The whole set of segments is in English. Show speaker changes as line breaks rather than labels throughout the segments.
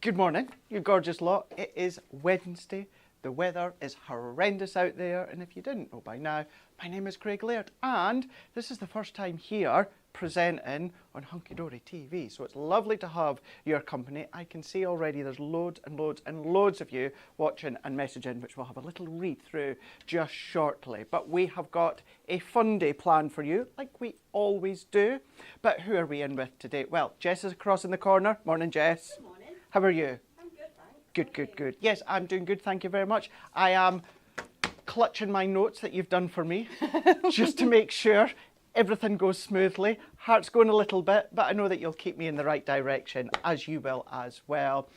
Good morning, you gorgeous lot. It is Wednesday. The weather is horrendous out there, and if you didn't know by now, my name is Craig Laird, and this is the first time here presenting on Hunkydory TV, so it's lovely to have your company. I can see already there's loads and loads and loads of you watching and messaging, which we'll have a little read through just shortly. But we have got a fun day planned for you, like we always do. But who are we in with today? Well, Jess is across in the corner. Morning, Jess.
Good morning.
How are you?
I'm good, thanks.
Good, good, good. Yes, I'm doing good, thank you very much. I am clutching my notes that you've done for me, just to make sure everything goes smoothly. Heart's going a little bit, but I know that you'll keep me in the right direction, as you will as well.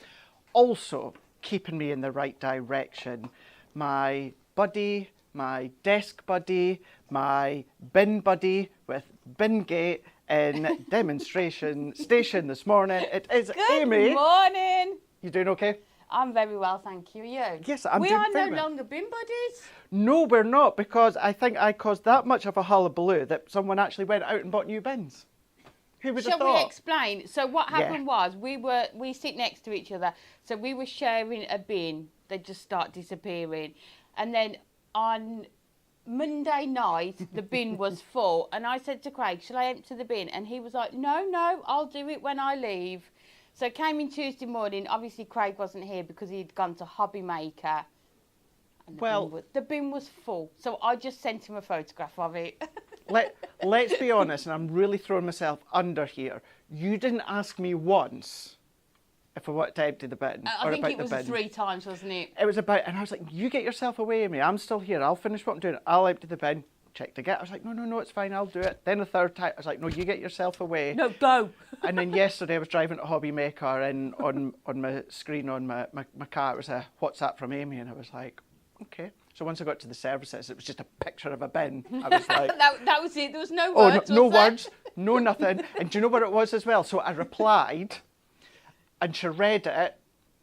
Also, keeping me in the right direction, my buddy, my desk buddy, my bin buddy with Bingate in demonstration station this morning. It is Amy.
Good morning.
You doing okay?
I'm very well, thank you. You?
Yes, I'm
we
doing
are
very
no
well.
longer bin buddies.
No, we're not, because I think I caused that much of a hullabaloo that someone actually went out and bought new bins. Who would have
Shall
thought?
we explain? So what
Yeah.
happened was we sit next to each other. So we were sharing a bin. They just start disappearing. And then on Monday night, the bin was full. And I said to Craig, shall I empty the bin? And he was like, no, I'll do it when I leave. So it came in Tuesday morning. Obviously, Craig wasn't here because he'd gone to Hobby Maker. And the bin was full. So I just sent him a photograph of it.
Let's be honest, and I'm really throwing myself under here. You didn't ask me once if I wanted to empty the bin.
I think it was 3 times, wasn't it?
It was about, and I was like, you get yourself away, Amy. I'm still here. I'll finish what I'm doing. I'll empty the bin. Checked again. I was like, no, it's fine. I'll do it. Then a third time, I was like, no, you get yourself away.
No, go.
And then yesterday, I was driving to Hobby Maker, and on my screen on my car, it was a WhatsApp from Amy, and I was like, okay. So once I got to the services, it was just a picture of a bin. I was like...
that was it. There was no words,
no words, no nothing. And do you know what it was as well? So I replied, and she read it,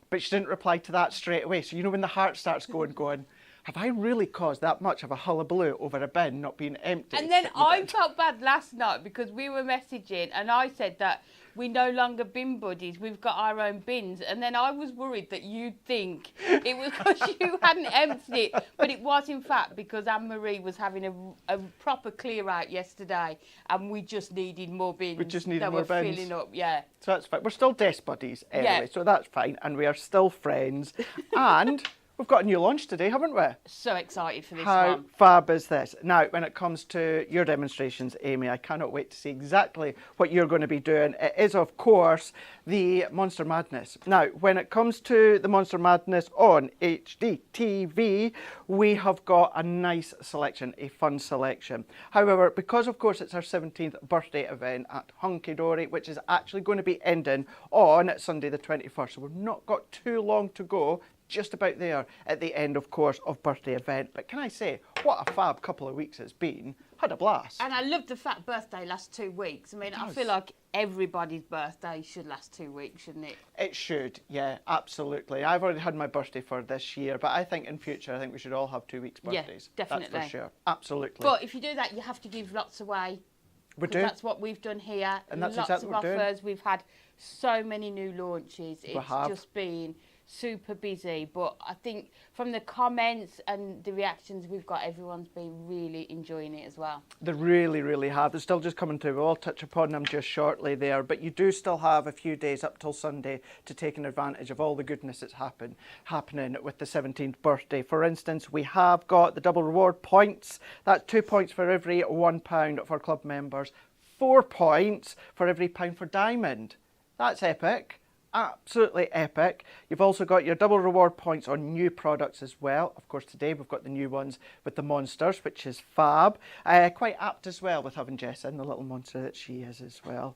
but she didn't reply to that straight away. So you know when the heart starts going, have I really caused that much of a hullabaloo over a bin not being empty?
And then I felt bad last night because we were messaging and I said that we no longer bin buddies, we've got our own bins. And then I was worried that you'd think it was because you hadn't emptied it. But it was in fact because Anne-Marie was having a proper clear out yesterday and we just needed more bins.
We just needed
that
more
were
bins.
filling up, yeah.
So that's fine. We're still desk buddies anyway,
Yeah.
so that's fine. And we are still friends. And we've got a new launch today, haven't we?
So excited for this
How
one.
fab is this? Now, when it comes to your demonstrations, Amy, I cannot wait to see exactly what you're going to be doing. It is, of course, the Monster Madness. Now, when it comes to the Monster Madness on HDTV, we have got a nice selection, a fun selection. However, because, of course, it's our 17th birthday event at Hunkydory, which is actually going to be ending on Sunday the 21st, so we've not got too long to go. Just about there at the end, of course, of birthday event. But can I say, what a fab couple of weeks it's been. Had a blast.
And I love the fact birthday lasts 2 weeks. I mean, I feel like everybody's birthday should last 2 weeks, shouldn't it?
It should, yeah, absolutely. I've already had my birthday for this year, but I think in future, I think we should all have 2 weeks birthdays.
Yeah, definitely.
That's for sure. Absolutely.
But if you do that, you have to give lots away.
We do.
That's what we've done here.
And that's
lots
exactly
of
what we're
offers. We've had so many new launches. It's
have.
just been super busy, but I think from the comments and the reactions we've got, everyone's been really enjoying it as well.
They really, really have. They're still just coming through. We'll touch upon them just shortly there, but you do still have a few days up till Sunday to take advantage of all the goodness that's happening with the 17th birthday. For instance, we have got the double reward points. That's 2 points for every £1 for club members, 4 points for every £1 for diamond. That's epic. Absolutely epic. You've also got your double reward points on new products as well. Of course, today we've got the new ones with the monsters, which is fab. Quite apt as well with having Jess in, the little monster that she is as well.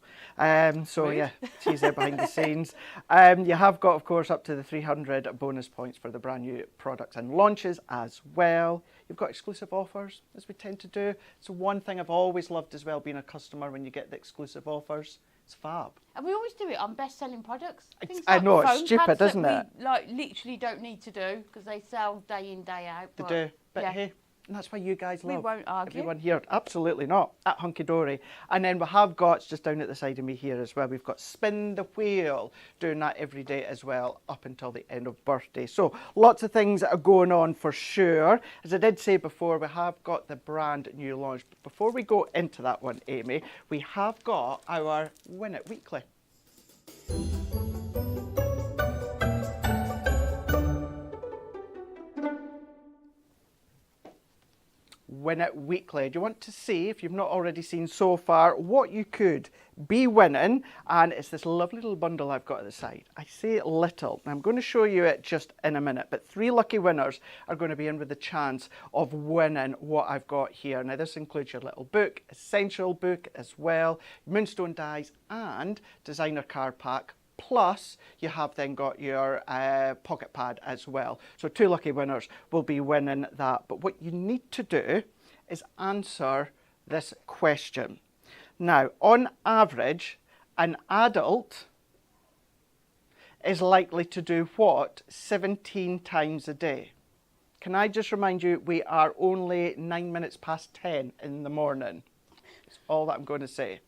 So yeah, she's there behind the scenes. You have got, of course, up to the 300 bonus points for the brand new products and launches as well. You've got exclusive offers, as we tend to do. So one thing I've always loved as well, being a customer, when you get the exclusive offers. It's fab.
And we always do it on best-selling products. Things
I
like
know, it's
phone
stupid,
pads
isn't
that
it?
we, like, literally don't need to do because they sell day in, day out.
They do. But hey, and that's why you guys love
we won't argue.
everyone here. Absolutely not. At Hunkydory. And then we have got, it's just down at the side of me here as well, we've got Spin the Wheel, doing that every day as well, up until the end of birthday. So lots of things that are going on for sure. As I did say before, we have got the brand new launch. But before we go into that one, Amy, we have got our Win It Weekly. Win It Weekly. Do you want to see, if you've not already seen so far, what you could be winning? And it's this lovely little bundle I've got at the side. I say little. I'm going to show you it just in a minute, but 3 lucky winners are going to be in with the chance of winning what I've got here. Now, this includes your little book, essential book as well, Moonstone dies and designer card pack. Plus, you have then got your pocket pad as well. So 2 lucky winners will be winning that. But what you need to do is answer this question. Now, on average, an adult is likely to do what 17 times a day? Can I just remind you, we are only 9 minutes past 10 in the morning. That's all that I'm going to say.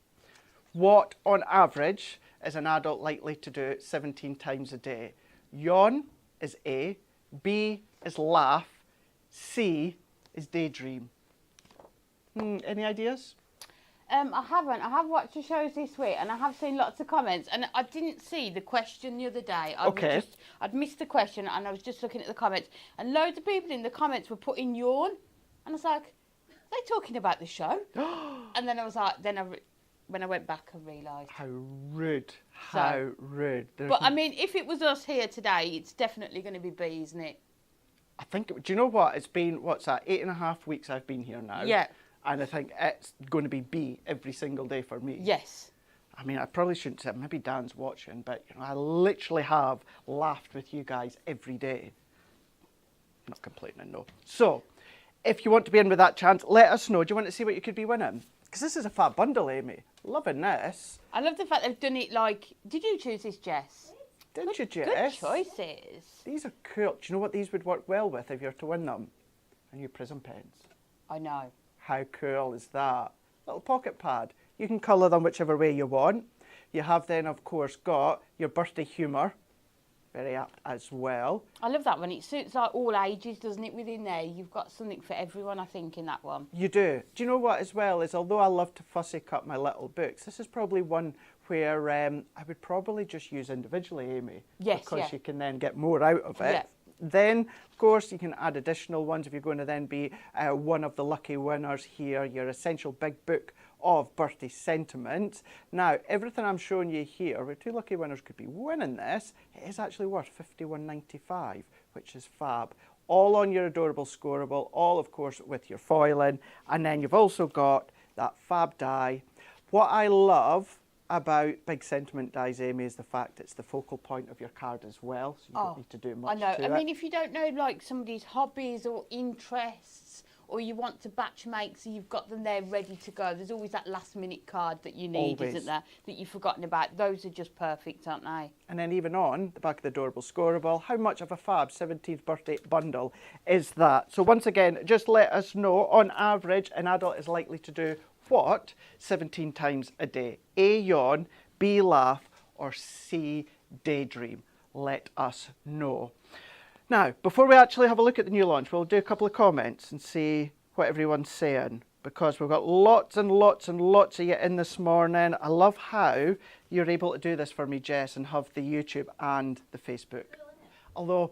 What, on average, is an adult likely to do 17 times a day? Yawn is A, B is laugh, C is daydream. Any ideas?
I haven't. I have watched the shows this week and I have seen lots of comments, and I didn't see the question the other day. I'd missed the question and I was just looking at the comments, and loads of people in the comments were putting yawn, and I was like, are they talking about the show? And then I was like, when I went back, I realised.
How rude. How rude.
But I mean, if it was us here today, it's definitely going to be B, isn't it?
I think, do you know what? It's been, what's that, 8.5 weeks I've been here now.
Yeah.
And I think it's going to be B every single day for me.
Yes.
I mean, I probably shouldn't say, maybe Dan's watching, but you know, I literally have laughed with you guys every day. Not complaining, no. So, if you want to be in with that chance, let us know. Do you want to see what you could be winning? Because this is a fat bundle, Amy. Loving this.
I love the fact they've done it like... Did you choose this, Jess?
Didn't you, Jess?
Good choices.
These are cool. Do you know what these would work well with if you were to win them? A new prism pens.
I know.
How cool is that? Little pocket pad. You can colour them whichever way you want. You have then, of course, got your birthday humour. Very apt as well.
I love that one. It suits like all ages, doesn't it, within there? You've got something for everyone, I think, in that one.
You do. Do you know what as well is, although I love to fussy cut my little books, this is probably one where I would probably just use individually, Amy.
Yes,
because you can then get more out of it.
Yeah.
Then, of course, you can add additional ones if you're going to then be one of the lucky winners here, your essential big book of birthday sentiment. Now, everything I'm showing you here, where 2 lucky winners could be winning this, it is actually worth $51.95, which is fab. All on your adorable scoreable, all, of course, with your foiling. And then you've also got that fab die. What I love about big sentiment dies, Amy, is the fact it's the focal point of your card as well, so you don't need to do much.
I know.
To
I mean, if you don't know like somebody's hobbies or interests, or you want to batch make, so you've got them there ready to go. There's always that last minute card that you need, isn't there? That you've forgotten about. Those are just perfect, aren't they? And
then even on the back of the adorable scoreable, how much of a fab 17th birthday bundle is that? So once again, just let us know, on average, an adult is likely to do what 17 times a day? A, yawn, B, laugh, or C, daydream? Let us know. Now, before we actually have a look at the new launch, we'll do a couple of comments and see what everyone's saying, because we've got lots and lots and lots of you in this morning. I love how you're able to do this for me, Jess, and have the YouTube and the Facebook. Although,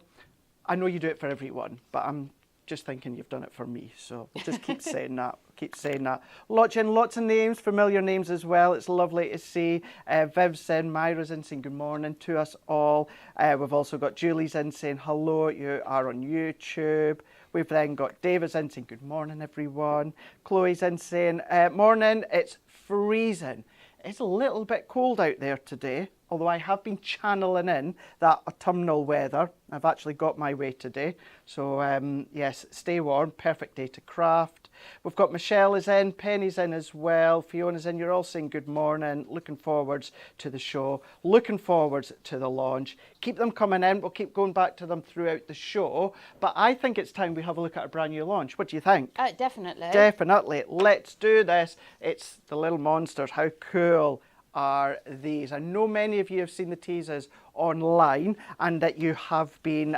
I know you do it for everyone, but I'm just thinking you've done it for me, so we'll just keep saying that. Keep saying that. Lots of names, familiar names as well. It's lovely to see. Viv's in, Myra's in saying good morning to us all. We've also got Julie's in saying hello, you are on YouTube. We've then got David's in saying good morning, everyone. Chloe's in saying morning, it's freezing. It's a little bit cold out there today, although I have been channeling in that autumnal weather. I've actually got my way today. So, yes, stay warm, perfect day to craft. We've got Michelle is in, Penny's in as well, Fiona's in. You're all saying good morning, looking forwards to the show, looking forwards to the launch. Keep them coming in, we'll keep going back to them throughout the show. But I think it's time we have a look at our brand new launch. What do you think?
Definitely.
Definitely. Let's do this. It's the little monsters. How cool are these? I know many of you have seen the teasers online and that you have been,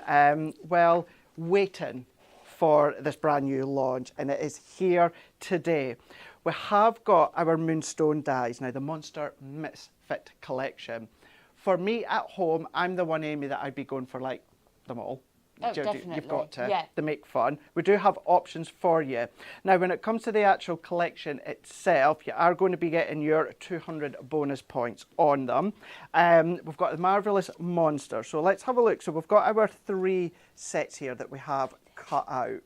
well, waiting for this brand new launch, and it is here today. We have got our Moonstone dies. Now, the Monster Misfit collection. For me at home, I'm the one, Amy, that I'd be going for like them all.
Oh, definitely.
You've got to make fun. We do have options for you. Now, when it comes to the actual collection itself, you are going to be getting your 200 bonus points on them. We've got the Marvellous Monster. So let's have a look. So we've got our 3 sets here that we have cut out.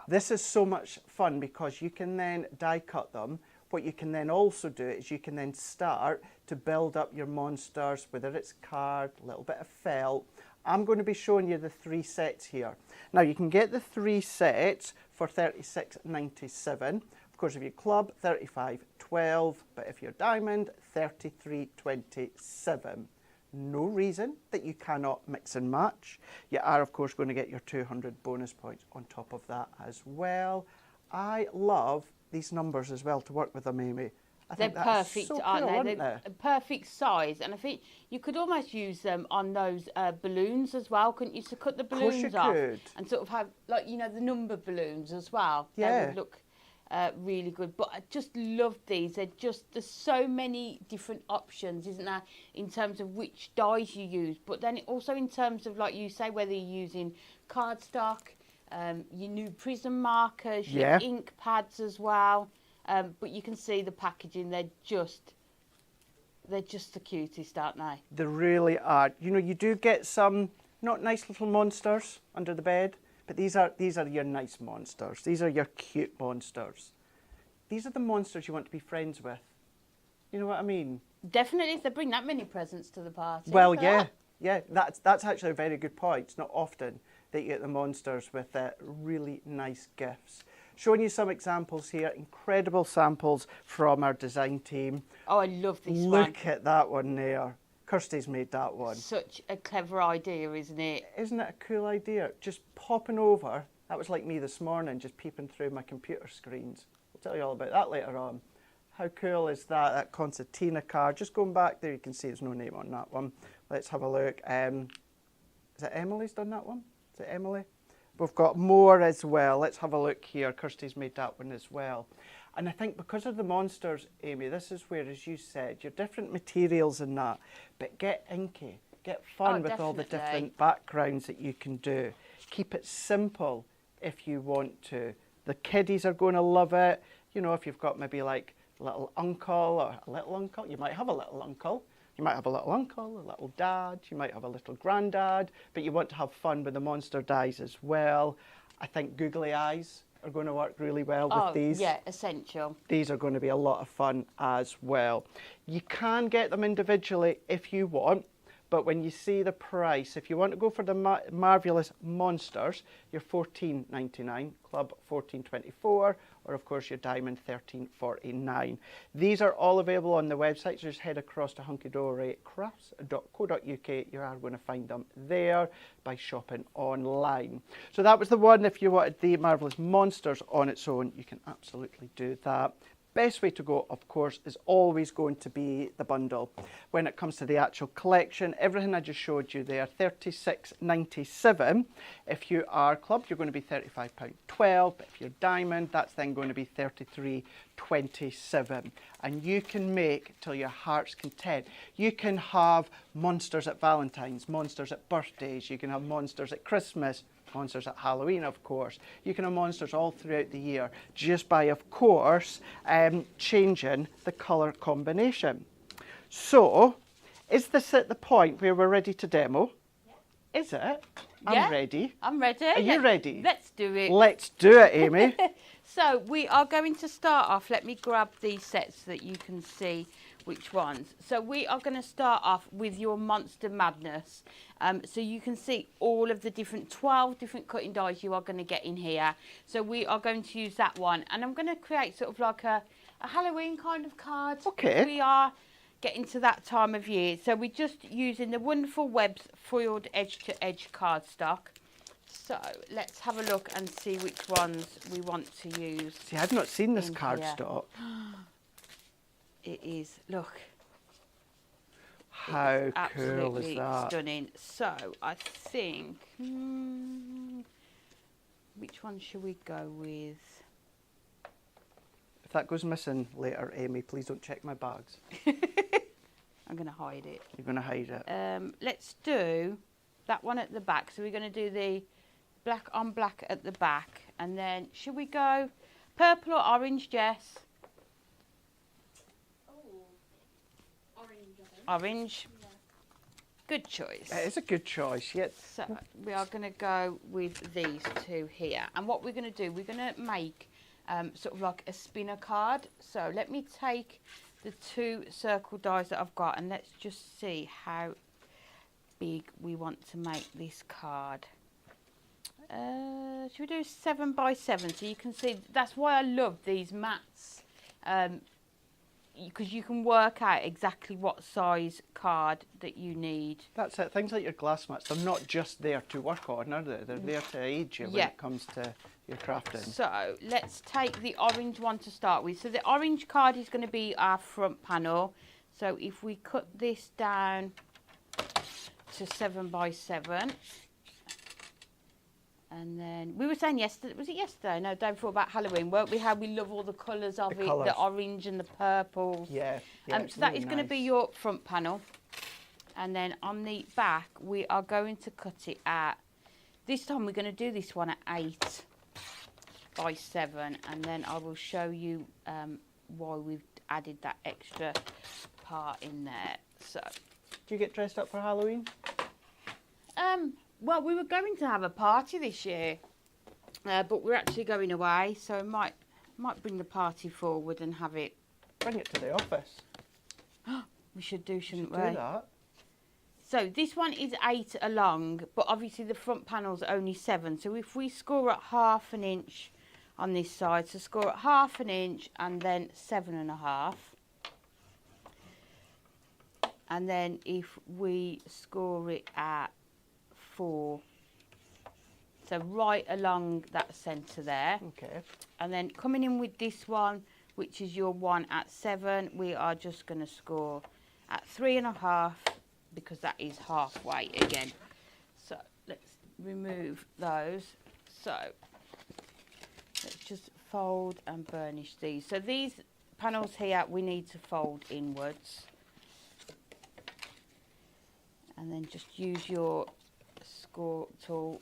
This is so much fun because you can then die cut them. What you can then also do is you can then start to build up your monsters, whether it's card, a little bit of felt. I'm going to be showing you the 3 sets here. Now, you can get the 3 sets for $36.97. Of course, if you club, $35.12. But if you're diamond, $33.27. No reason that you cannot mix and match. You are, of course, going to get your 200 bonus points on top of that as well. I love these numbers as well to work with them, Amy. I
They're
think that is
perfect,
so cool,
aren't they?
aren't
They're
they?
a perfect size, and I think you could almost use them on those balloons as well, couldn't you? To cut the
Of course you
balloons off
could.
and sort of have, like, you know, the number balloons as well. They
Yeah.
would look really good. But I just love these. There's so many different options, isn't there, in terms of which dyes you use, but then also in terms of, like you say, whether you're using cardstock, your new prism markers,
Yeah.
your ink pads as well. But you can see the packaging, they're just the cutest, aren't they?
They really are. You know, you do get some not nice little monsters under the bed, but these are your nice monsters. These are your cute monsters. These are the monsters you want to be friends with. You know what I mean?
Definitely, if they bring that many presents to the party.
Well, yeah. That's actually a very good point. It's not often that you get the monsters with really nice gifts. Showing you some examples here, incredible samples from our design team.
Oh, I love this one.
Look at that one there. Kirsty's made that one.
Such a clever idea, isn't it?
Isn't it a cool idea? Just popping over. That was like me this morning, just peeping through my computer screens. I'll tell you all about that later on. How cool is that? That concertina card. Just going back there, you can see there's no name on that one. Let's have a look. Is it Emily's done that one? Is it Emily? We've got more as well. Let's have a look here. Kirsty's made that one as well. And I think because of the monsters, Amy, this is where, as you said, your different materials and that, but get inky, get fun with all the different backgrounds that you can do. Keep it simple if you want to. The kiddies are going to love it. You know, if you've got maybe like a little uncle or a little uncle, you might have a little uncle. You might have a little uncle, a little dad, you might have a little granddad, but you want to have fun with the monster dies as well. I think googly eyes are going to work really well with these.
Yeah, essential.
These are going to be a lot of fun as well. You can get them individually if you want, but when you see the price, if you want to go for the Marvellous Monsters, you're $14.99, Club $14.24, or of course your Diamond $13.49. These are all available on the website, so just head across to hunkydorycrafts.co.uk. You are going to find them there by shopping online. So that was the one. If you wanted the Marvellous Monsters on its own, you can absolutely do that. Best way to go, of course, is always going to be the bundle. When it comes to the actual collection, everything I just showed you there, $36.97. If you are Club, you're going to be £35.12. But if you're Diamond, that's then going to be $33.27. And you can make till your heart's content. You can have monsters at Valentine's, monsters at birthdays, you can have monsters at Christmas, monsters at Halloween, of course. You can have monsters all throughout the year just by, of course, changing the colour combination. So, is this at the point where we're ready to demo? Yeah. Is it?
Yeah,
I'm ready.
I'm ready.
Are you ready?
Let's do it.
Let's do it, Amy.
So, we are going to start off. Let me grab these sets so that you can see which ones. So we are going to start off with your Monster Madness. So you can see all of the 12 different cutting dies you are going to get in here. So we are going to use that one. And I'm going to create sort of like a Halloween kind of card.
Okay.
We are getting to that time of year. So we're just using the Wonderful Webs foiled edge-to-edge cardstock. So let's have a look and see which ones we want to use.
See, I've not seen this cardstock.
It is, look.
How cool is
absolutely
that?
Stunning. So I think, which one should we go with?
If that goes missing later, Amy, please don't check my bags.
I'm going to hide it.
You're going to hide it.
Let's do that one at the back. So we're going to do the black on black at the back. And then, should we go purple or orange, Jess? Orange. Yeah. Good choice.
It is a good choice, yes.
So we are going to go with these two here. And what we're going to do, we're going to make sort of like a spinner card. So let me take the 2 circle dies that I've got and let's just see how big we want to make this card. Should we do 7 by 7? So you can see, that's why I love these mats. because you can work out exactly what size card that you need.
That's it. Things like your glass mats, they're not just there to work on, are they? They're there to aid you when it comes to your crafting.
So let's take the orange one to start with. So the orange card is going to be our front panel. So if we cut this down to 7 by 7. And then we were saying yesterday, was it yesterday? No, day before, about Halloween, weren't we? How we love all the colours of it, the orange and the purples.
Yeah.
So that is going to be your front panel. And then on the back, we are going to cut it at, this time we're going to do this one at 8 by 7. And then I will show you why we've added that extra part in there. So,
do you get dressed up for Halloween?
Well, we were going to have a party this year, but we're actually going away, so I might bring the party forward and have it.
Bring it to the office.
We should do, shouldn't we?
Do that.
So this one is 8 along, but obviously the front panel's only 7. So if we score at 1/2 inch on this side, so score at 1/2 inch and then 7.5. And then if we score it at 4, so right along that centre there.
Okay.
And then coming in with this one, which is your one at 7, we are just going to score at 3.5 because that is halfway again. So let's remove those. So let's just fold and burnish these. So these panels here we need to fold inwards. And then just use your score tool.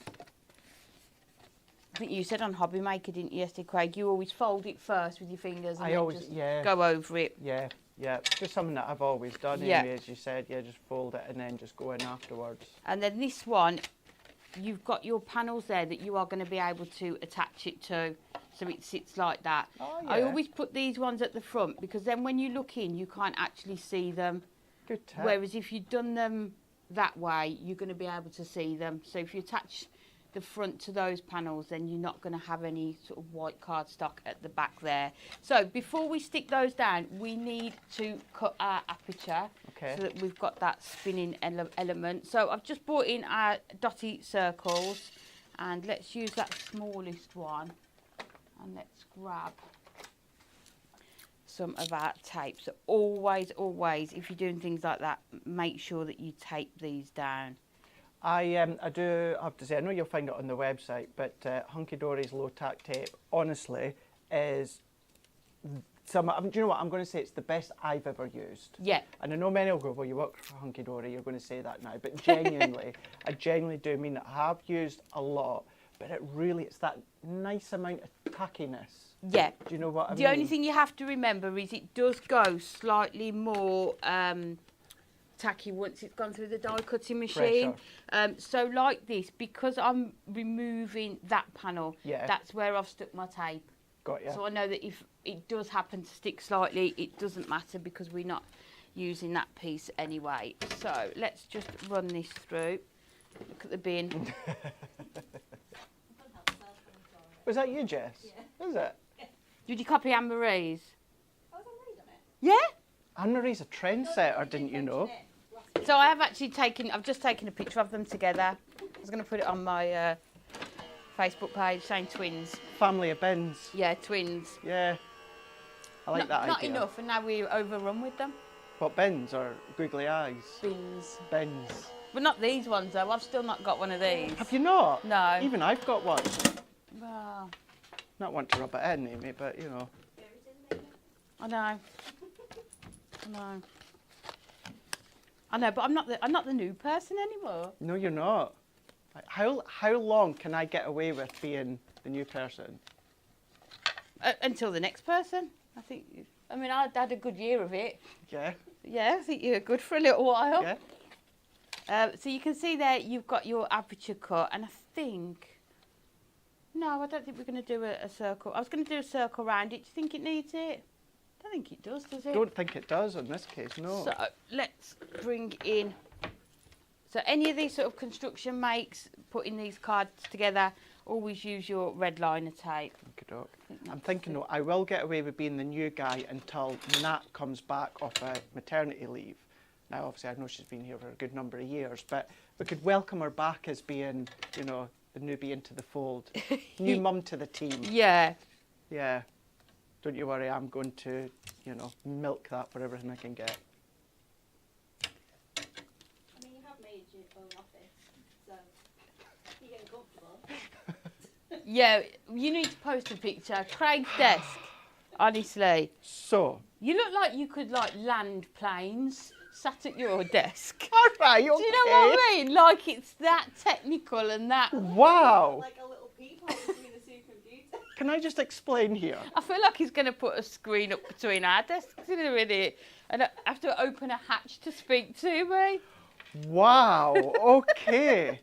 I think you said on Hobby Maker, didn't you, yesterday, Craig? You always fold it first with your fingers and then just go over it.
Yeah, it's just something that I've always done anyway, as you said. Yeah, just fold it and then just go in afterwards. And
then this one, you've got your panels there that you are going to be able to attach it to, so it sits like that.
Oh, yeah.
I always put these ones at the front because then when you look in, you can't actually see them.
Good tip.
Whereas if you've done them that way, you're going to be able to see them. So if you attach the front to those panels, then you're not going to have any sort of white cardstock at the back there. So before we stick those down, we need to cut our aperture so that we've got that spinning element. So I've just brought in our dotty circles, and let's use that smallest one, and let's grab some of our tape. So always, if you're doing things like that, make sure that you tape these down.
I do have to say, I know you'll find it on the website, but Hunkydory's low tack tape, honestly, is do you know what? I'm going to say it's the best I've ever used.
Yeah.
And I know many will go, well, you work for Hunkydory, you're going to say that now. But genuinely, I genuinely do mean it. I have used a lot, but it's that nice amount of tackiness.
Yeah.
Do you know what I mean?
The only thing you have to remember is it does go slightly more tacky once it's gone through the die cutting machine. So like this, because I'm removing that panel, that's where I've stuck my tape.
Got you.
So I know that if it does happen to stick slightly, it doesn't matter because we're not using that piece anyway. So let's just run this through. Look at the bin.
Was that you, Jess? Yeah. Was it?
Did you copy Anne-Marie's?
Oh, was Anne-Marie's on it?
Yeah.
Anne-Marie's a trendsetter, didn't you know?
So I have actually I've just taken a picture of them together. I was going to put it on my Facebook page saying twins.
Family of bins.
Yeah, twins.
Yeah. I like that idea.
Not enough, and now we're overrun with them.
What, bins or googly eyes?
Bins.
Bins.
But not these ones, though. I've still not got one of these.
Have you not?
No.
Even I've got one.
Oh.
Not want to rub it in, Amy, but you know.
I know. I know, but I'm not the new person anymore.
No, you're not. How long can I get away with being the new person?
Until the next person, I think. I mean, I had a good year of it.
Yeah.
Yeah, I think you were good for a little while.
Yeah.
So you can see there you've got your aperture cut, and I think. No, I don't think we're going to do a circle. I was going to do a circle round it. Do you think it needs it? I don't think it does it?
Don't think it does in this case, no.
So let's bring in So any of these sort of construction makes, putting these cards together, always use your red liner tape.
Okey-doke. I'm thinking though, I will get away with being the new guy until Nat comes back off a maternity leave. Now, obviously, I know she's been here for a good number of years, but we could welcome her back as being, you know, the newbie into the fold. New mum to the team.
Yeah.
Yeah. Don't you worry, I'm going to, you know, milk that for everything I can get.
I mean, you have made your own office, so you're getting comfortable.
Yeah, you need to post a picture. Craig's desk, honestly.
So.
You look like you could, like, land planes sat at your desk.
All right, okay.
Do you know what I mean? Like, it's that technical and that...
Wow.
Like a little peephole between the two computers.
Can I just explain here?
I feel like he's going to put a screen up between our desks in a minute and I have to open a hatch to speak to me.
Wow, okay.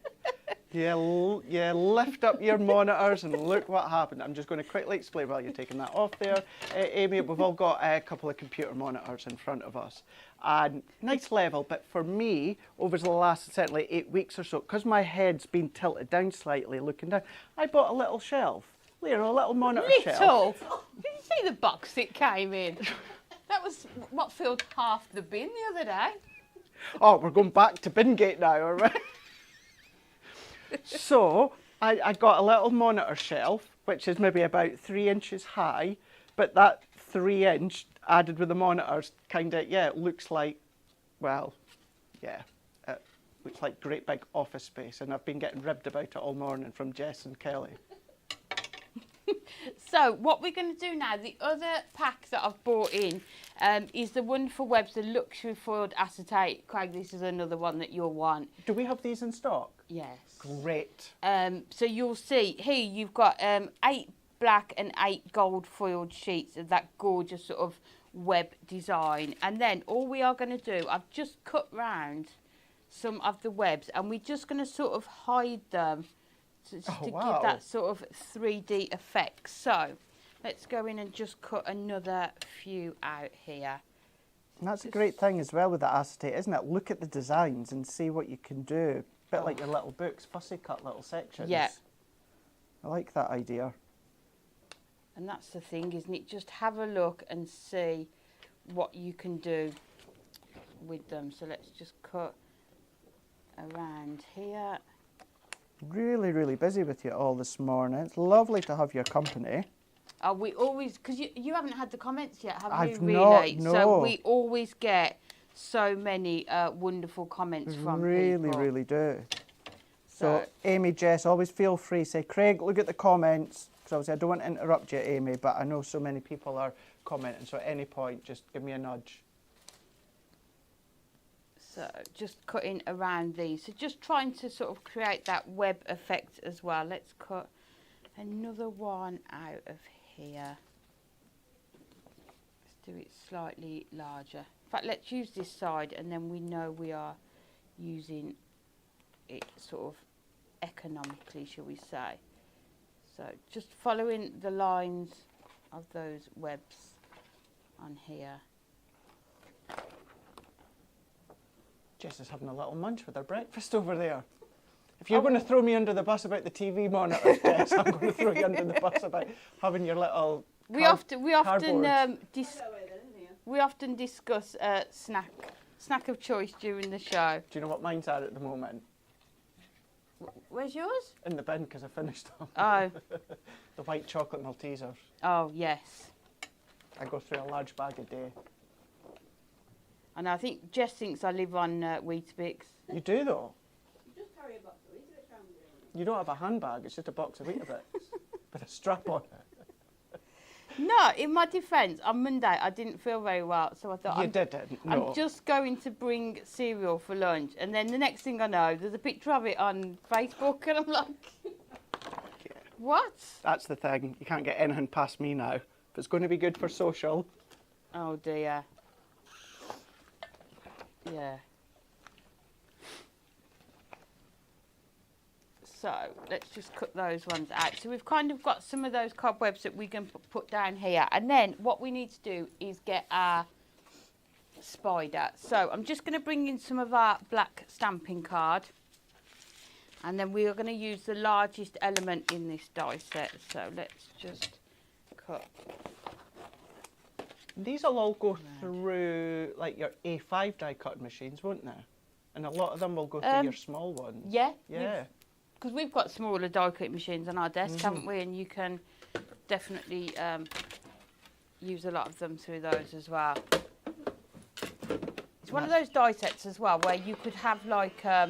You lift up your monitors and look what happened. I'm just going to quickly explain while you're taking that off there. Amy, we've all got a couple of computer monitors in front of us. And nice level, but for me, over the last certainly 8 weeks or so, because my head's been tilted down slightly looking down, I bought a little shelf. Lear, a little monitor shelf.
Little? Did you see the box it came in? That was what filled half the bin the other day.
Oh, we're going back to Bingate now, are we? So, I got a little monitor shelf, which is maybe about 3 inches high, but that 3 inch added with the monitors kind of, yeah, it looks like, well, yeah, it looks like great big office space, and I've been getting ribbed about it all morning from Jess and Kelly.
So what we're going to do now, the other pack that I've bought in is the Wonderful Webs, the luxury foiled acetate. Craig, this is another one that you'll want.
Do we have these in stock?
Yes.
Great.
So you'll see here you've got 8 black and 8 gold foiled sheets of that gorgeous sort of web design. And then all we are going to do, I've just cut round some of the webs and we're just going to sort of hide them to give that sort of 3D effect. So let's go in and just cut another few out here.
And that's a great thing as well with the acetate, isn't it? Look at the designs and see what you can do. A bit like your little books, fussy cut little sections.
Yeah.
I like that idea.
And that's the thing, isn't it? Just have a look and see what you can do with them. So let's just cut around here.
Really, really busy with you all this morning. It's lovely to have your company.
We always, because you haven't had the comments yet, have
I've
you,
not,
really?
no.
So we always get so many wonderful comments from
really,
people.
really do. So Amy, Jess, always feel free. Say, Craig, look at the comments. Because obviously I don't want to interrupt you, Amy, but I know so many people are commenting. So at any point, just give me a nudge.
So just cutting around these. So just trying to sort of create that web effect as well. Let's cut another one out of here. Let's do it slightly larger. In fact, let's use this side and then we know we are using it sort of economically, shall we say. So just following the lines of those webs on here.
Jess is having a little munch with her breakfast over there. If you're going to throw me under the bus about the TV monitors, Jess, I'm going to throw you under the bus about having your little
We often discuss snack of choice during the show.
Do you know what mine's are at the moment?
Where's yours?
In the bin because I finished them.
Oh.
The white chocolate Maltesers.
Oh yes.
I go through a large bag a day.
And I think Jess thinks I live on Weetabix.
You do though.
You just carry a box of Weetabix around with you.
You don't have a handbag, it's just a box of Weetabix with a strap on it.
No, in my defence, on Monday I didn't feel very well, so I thought
You didn't, no.
I'm just going to bring cereal for lunch, and then the next thing I know, there's a picture of it on Facebook, and I'm like, what?
That's the thing, you can't get anything past me now. If it's going to be good for social.
Oh dear. Yeah. So let's just cut those ones out. So we've kind of got some of those cobwebs that we can put down here. And then what we need to do is get our spider. So I'm just going to bring in some of our black stamping card, and then we are going to use the largest element in this die set. So let's just cut.
These will all go through like your A5 die cutting machines, won't they? And a lot of them will go through your small ones.
Yeah.
Yeah.
Because we've got smaller die cutting machines on our desk, haven't we? And you can definitely use a lot of them through those as well. It's one of those die sets as well where you could have like a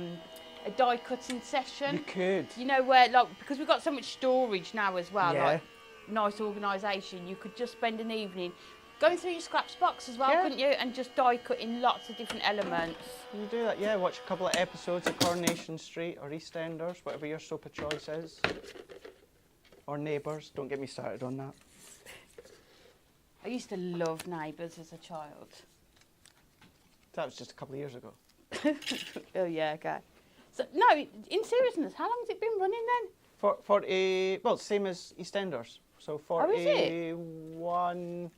die cutting session.
You could.
You know, where like, because we've got so much storage now as well,
Yeah.
like nice organisation, you could just spend an evening going through your scraps box as well, couldn't you? And just die cutting lots of different elements.
You do that, yeah. Watch a couple of episodes of Coronation Street or EastEnders, whatever your soap of choice is. Or Neighbours. Don't get me started on that.
I used to love Neighbours as a child.
That was just a couple of years ago.
Oh yeah, okay. So no, in seriousness, how long has it been running then?
40, well, same as EastEnders. So
Oh, is it?
41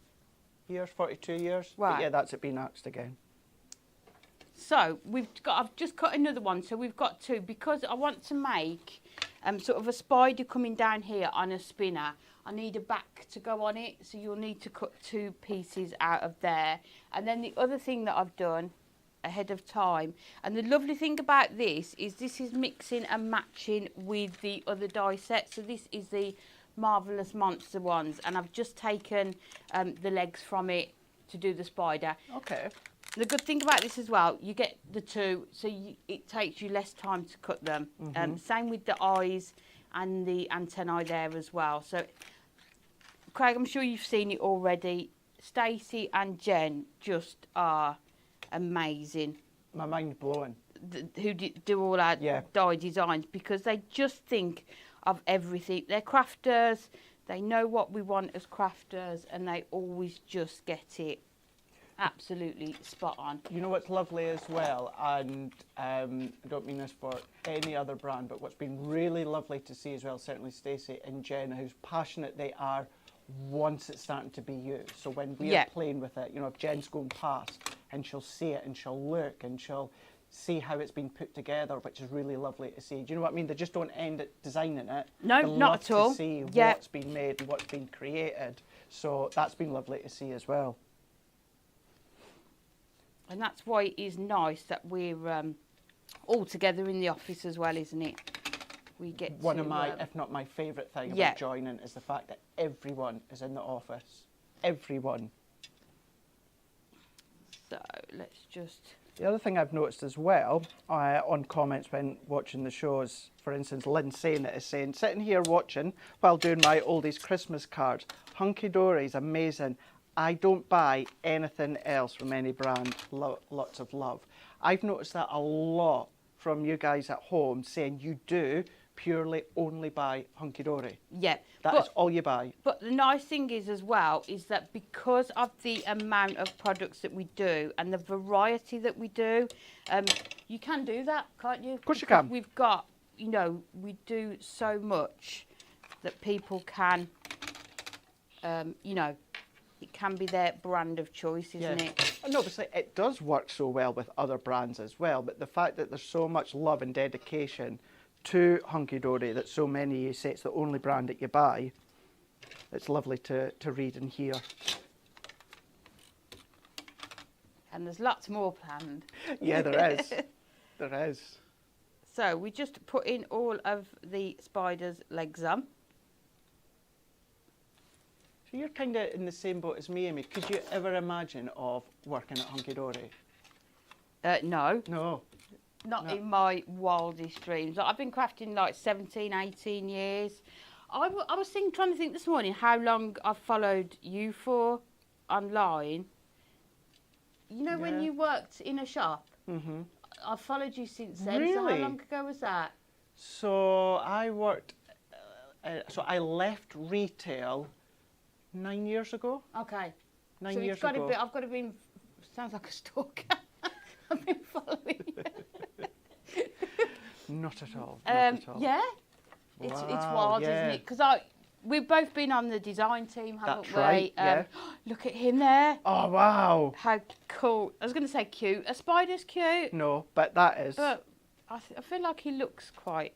years, 42 years.
Right.
But yeah, that's it being axed again.
So I've just cut another one. So we've got two, because I want to make sort of a spider coming down here on a spinner. I need a back to go on it, so you'll need to cut two pieces out of there. And then the other thing that I've done ahead of time, and the lovely thing about this is mixing and matching with the other die set. So this is the Marvellous Monster ones, and I've just taken the legs from it to do the spider.
Okay.
The good thing about this as well, you get the two, so it takes you less time to cut them. Same with the eyes and the antennae there as well. So, Craig, I'm sure you've seen it already. Stacey and Jen just are amazing.
My mind's blowing.
Who do all our die designs, because they just think of everything. They're crafters, they know what we want as crafters, and they always just get it absolutely spot on.
You know what's lovely as well, and I don't mean this for any other brand, but what's been really lovely to see as well, certainly Stacey and Jen, who's passionate they are once it's starting to be used. So when we're playing with it, you know, if Jen's going past and she'll see it and she'll look and she'll see how it's been put together, which is really lovely to see. Do you know what I mean? They just don't end at designing it.
No,
they
not
love
at all.
to see what's been made and what's been created. So that's been lovely to see as well.
And that's why it is nice that we're all together in the office as well, isn't it? We get
one of my, if not my favourite thing about joining is the fact that everyone is in the office. Everyone.
So let's just...
The other thing I've noticed as well on comments when watching the shows, for instance, Lynn saying it is saying, sitting here watching while doing my oldies Christmas cards, Hunkydory is amazing. I don't buy anything else from any brand. Lots of love. I've noticed that a lot from you guys at home saying you do purely only buy Hunkydory.
Yeah.
That is all you buy.
But the nice thing is as well is that because of the amount of products that we do and the variety that we do, you can do that, can't you?
Of course you can.
We've got, you know, we do so much that people can, you know, it can be their brand of choice, isn't it?
And obviously it does work so well with other brands as well, but the fact that there's so much love and dedication to Hunkydory that so many of you say it's the only brand that you buy, it's lovely to read and hear.
And there's lots more planned.
Yeah, there is. There is.
So we just put in all of the spider's legs on.
So you're kind of in the same boat as me, Amy. Could you ever imagine of working at Hunkydory?
No.
No.
Not in my wildest dreams. Like, I've been crafting like 17, 18 years. I was trying to think this morning how long I've followed you for online. You know, when you worked in a shop? Mm-hmm. I've followed you since then.
Really?
So how long ago was that?
So I worked, so I left retail 9 years ago.
Okay.
9
so
years
it's got
ago.
I've got to be, sounds like a stalker. I've been following you.
Not at all. Not at all.
Yeah. It's wild, isn't it? Because we've both been on the design team, haven't
That's
we?
right, yeah.
Look at him there.
Oh, wow.
How cool. I was going to say cute. A spider's cute.
No, but that is.
But I feel like he looks quite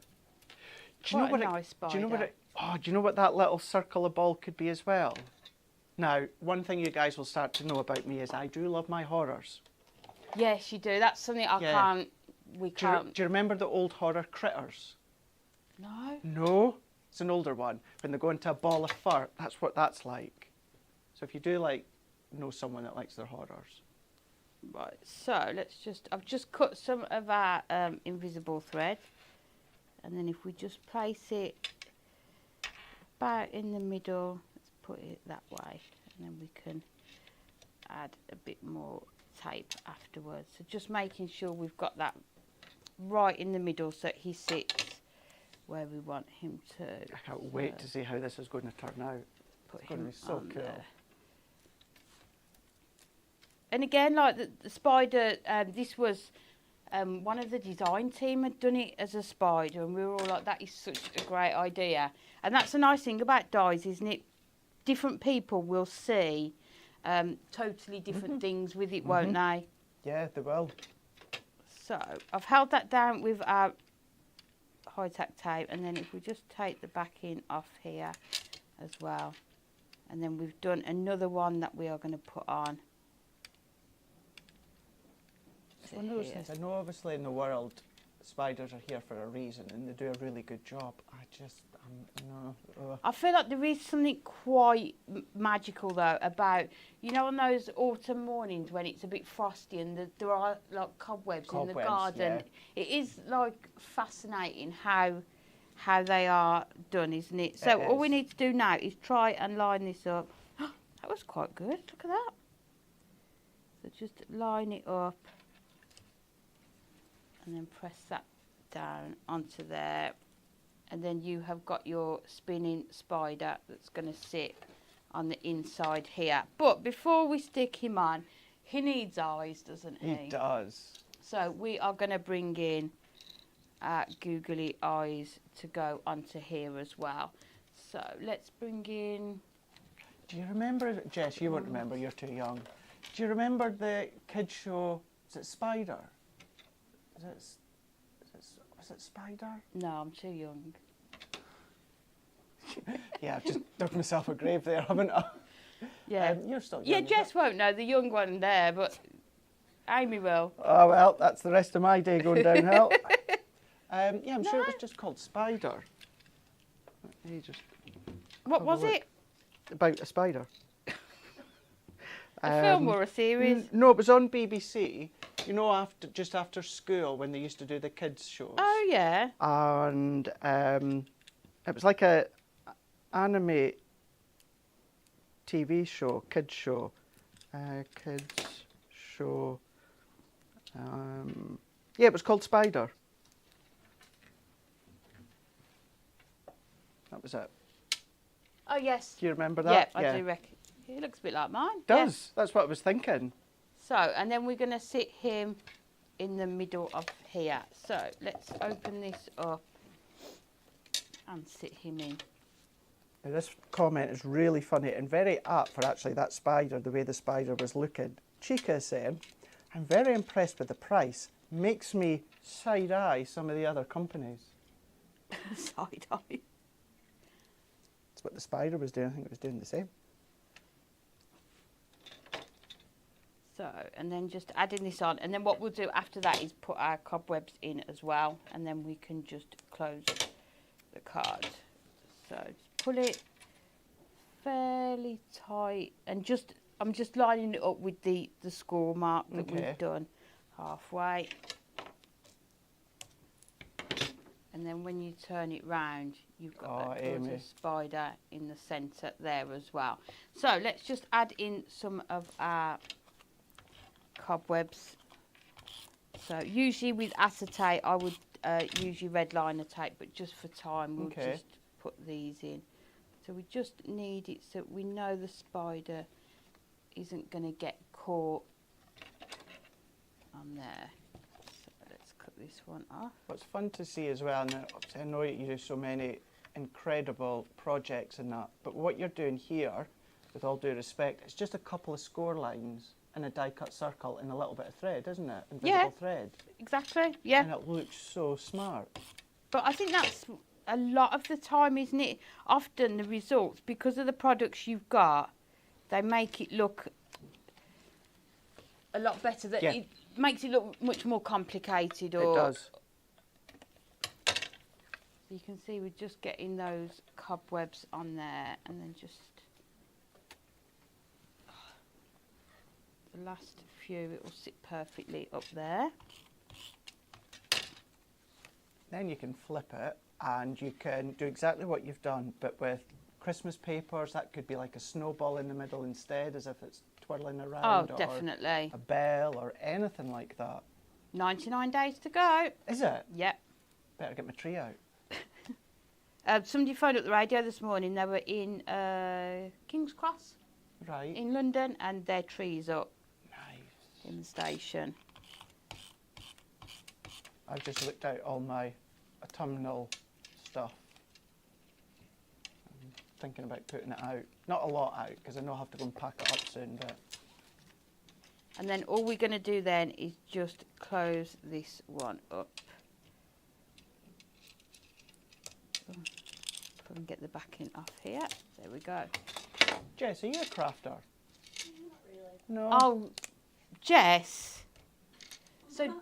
do you know what
a nice spider.
Do you know what do you know what that little circle of ball could be as well? Now, one thing you guys will start to know about me is I do love my horrors.
Yes, you do. That's something I
Yeah.
can't... We
Do you,
can't...
do you remember the old horror Critters?
No.
No? It's an older one. When they go into a ball of fur, that's what that's like. So if you do know someone that likes their horrors.
Right, so let's just... I've just cut some of our invisible thread. And then if we just place it about in the middle, let's put it that way. And then we can add a bit more tape afterwards. So just making sure we've got that right in the middle so he sits where we want him to.
I can't wait to see how this is going to turn out.
Put
It's going to
him
be so
on
cool.
there. And again, like the spider, this was one of the design team had done it as a spider, and we were all like, that is such a great idea. And that's the nice thing about dies, isn't it? Different people will see totally different things with it, won't they?
Yeah, they will.
So I've held that down with our high-tack tape, and then if we just take the backing off here as well, and then we've done another one that we are going to put on.
It's one of those things. I know obviously in the world spiders are here for a reason and they do a really good job.
I feel like there is something quite magical though about, on those autumn mornings when it's a bit frosty and there are like cobwebs in the garden.
Yeah.
It is like fascinating how they are done, isn't it? So all we need to do now is try and line this up. That was quite good. Look at that. So just line it up and then press that down onto there. And then you have got your spinning spider that's going to sit on the inside here. But before we stick him on, he needs eyes, doesn't he?
He does.
So we are going to bring in googly eyes to go onto here as well. So let's bring in...
Do you remember, Jess, you won't remember, you're too young. Do you remember the kids show, is it Spider? Was it Spider?
No, I'm too young.
Yeah, I've just dug myself a grave there, haven't I?
Yeah.
You're still young.
Yeah, Jess won't know, the young one there, but Amy will.
Oh, well, that's the rest of my day going downhill. Yeah, I'm sure it was just called Spider.
What was it?
About a spider.
A film or a series?
No, it was on BBC. Just after school when they used to do the kids shows.
Oh yeah.
And it was like a anime TV show, kids show. Kids show. Yeah, it was called Spider. That was it.
Oh yes.
Do you remember that?
Yeah, I do reckon. He looks a bit like mine.
Does. Yeah. That's what I was thinking.
So, and then we're going to sit him in the middle of here. So, let's open this up and sit him in.
Now, this comment is really funny and very apt for actually that spider, the way the spider was looking. Chica is saying, I'm very impressed with the price. Makes me side-eye some of the other companies.
Side-eye.
That's what the spider was doing. I think it was doing the same.
So, and then just adding this on. And then what we'll do after that is put our cobwebs in as well. And then we can just close the card. So, just pull it fairly tight. And I'm just lining it up with the score mark that we've done halfway. And then when you turn it round, you've got that gorgeous spider in the centre there as well. So, let's just add in some of our cobwebs. So usually with acetate I would use your red liner tape, but just for time we'll just put these in. So we just need it so we know the spider isn't going to get caught on there. So let's cut this one off.
What's fun to see as well, and I know you do so many incredible projects in that. But what you're doing here, with all due respect, it's just a couple of score lines and a die-cut circle and a little bit of thread, isn't it? Invisible thread.
Exactly, yeah.
And it looks so smart.
But I think that's a lot of the time, isn't it? Often the results, because of the products you've got, they make it look a lot better. That it makes it look much more complicated. Or
It does.
You can see we're just getting those cobwebs on there, and then just the last few, it will sit perfectly up there.
Then you can flip it and you can do exactly what you've done, but with Christmas papers. That could be like a snowball in the middle instead, as if it's twirling around.
Oh, definitely.
Or a bell or anything like that.
99 days to go.
Is it?
Yep.
Better get my tree out.
Somebody phoned up the radio this morning. They were in King's Cross in London, and their tree's up in the station.
I've just looked out all my autumnal stuff. I'm thinking about putting it out. Not a lot out, because I know I'll have to go and pack it up soon. But
And then all we're going to do then is just close this one up. If I can get the backing off here. There we go.
Jess, are you a crafter?
Not really.
No.
Oh, Jess. So,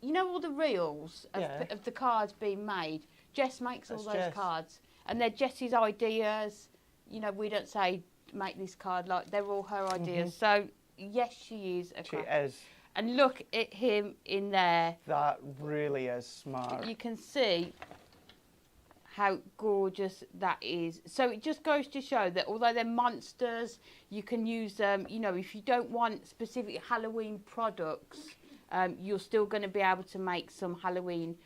you know all the reels of the cards being made? Jess makes all those cards. And they're Jess's ideas. You know, we don't say, make this card, like, they're all her ideas. So, yes, she is a crafter.
She is.
And look at him in there.
That really is smart.
You can see how gorgeous that is. So it just goes to show that although they're monsters, you can use them, you know, if you don't want specific Halloween products, you're still going to be able to make some Halloween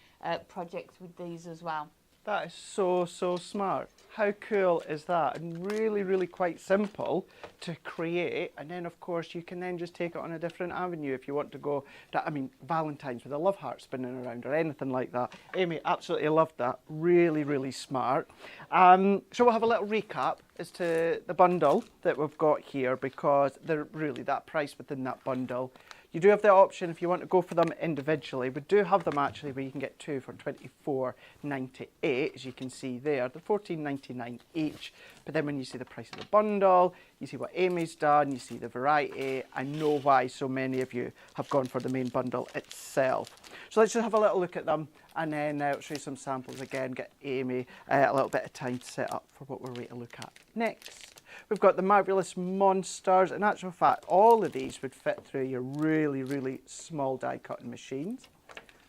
projects with these as well.
That is so, so smart. How cool is that? And really, really quite simple to create. And then, of course, you can then just take it on a different avenue if you want to go, I mean, Valentine's with a love heart spinning around or anything like that. Amy absolutely loved that. Really, really smart. So we'll have a little recap as to the bundle that we've got here, because they're really that price within that bundle. You do have the option if you want to go for them individually. We do have them actually where you can get two for $24.98, as you can see there. They're $14.99 each. But then when you see the price of the bundle, you see what Amy's done, you see the variety. I know why so many of you have gone for the main bundle itself. So let's just have a little look at them, and then I'll show you some samples again, get Amy a little bit of time to set up for what we're ready to look at next. We've got the Marvellous Monsters. In actual fact, all of these would fit through your really, really small die cutting machines.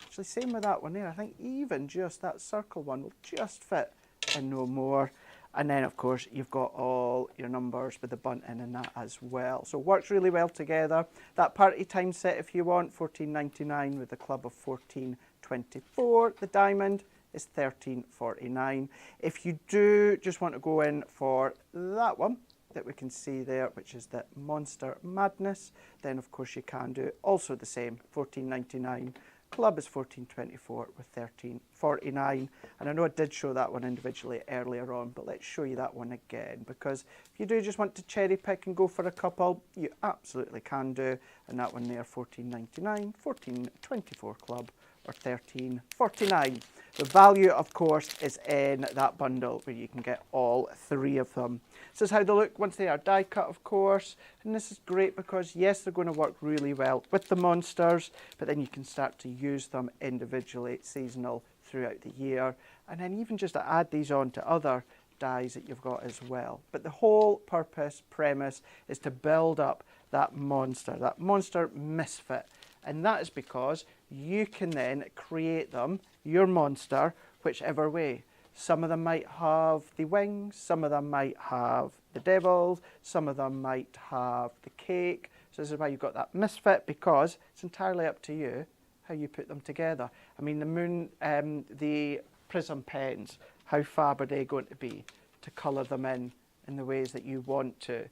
Actually, same with that one there. I think even just that circle one will just fit and no more. And then, of course, you've got all your numbers with the bunting and that as well. So it works really well together. That party time set, if you want, $14.99 with the club of $14.24. The diamond is $13.49. If you do just want to go in for that one that we can see there, which is the Monster Madness, then of course you can do also the same, $14.99. Club is $14.24 with $13.49. And I know I did show that one individually earlier on, but let's show you that one again, because if you do just want to cherry pick and go for a couple, you absolutely can do. And that one there, $14.99, $14.24 club, or $13.49. The value, of course, is in that bundle where you can get all three of them. This is how they look once they are die cut, of course. And this is great because, yes, they're going to work really well with the monsters, but then you can start to use them individually, seasonal, throughout the year. And then even just to add these on to other dies that you've got as well. But the whole purpose, premise, is to build up that monster misfit. And that is because you can then create them, your monster, whichever way. Some of them might have the wings, some of them might have the devils, some of them might have the cake. So this is why you've got that misfit, because it's entirely up to you how you put them together. I mean, the prism pens, how fab are they going to be to colour them in the ways that you want to?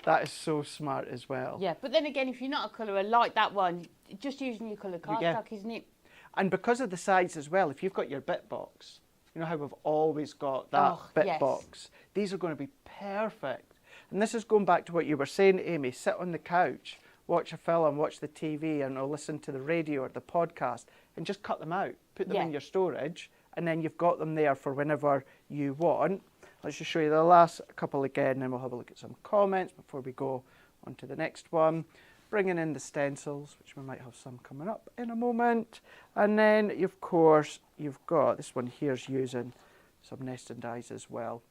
That is so smart as well.
Yeah, but then again, if you're not a colourer like that one, just using your colour cardstock, isn't it?
And because of the size as well, if you've got your bit box, You know how we've always got that bit
yes.
box? These are going to be perfect. And this is going back to what you were saying, Amy. Sit on the couch, watch a film, watch the TV, and or listen to the radio or the podcast, and just cut them out. Put them in your storage, and then you've got them there for whenever you want. Let's just show you the last couple again, and we'll have a look at some comments before we go on to the next one. Bringing in the stencils, which we might have some coming up in a moment. And then, of course, you've got this one here's using some nesting dies as well.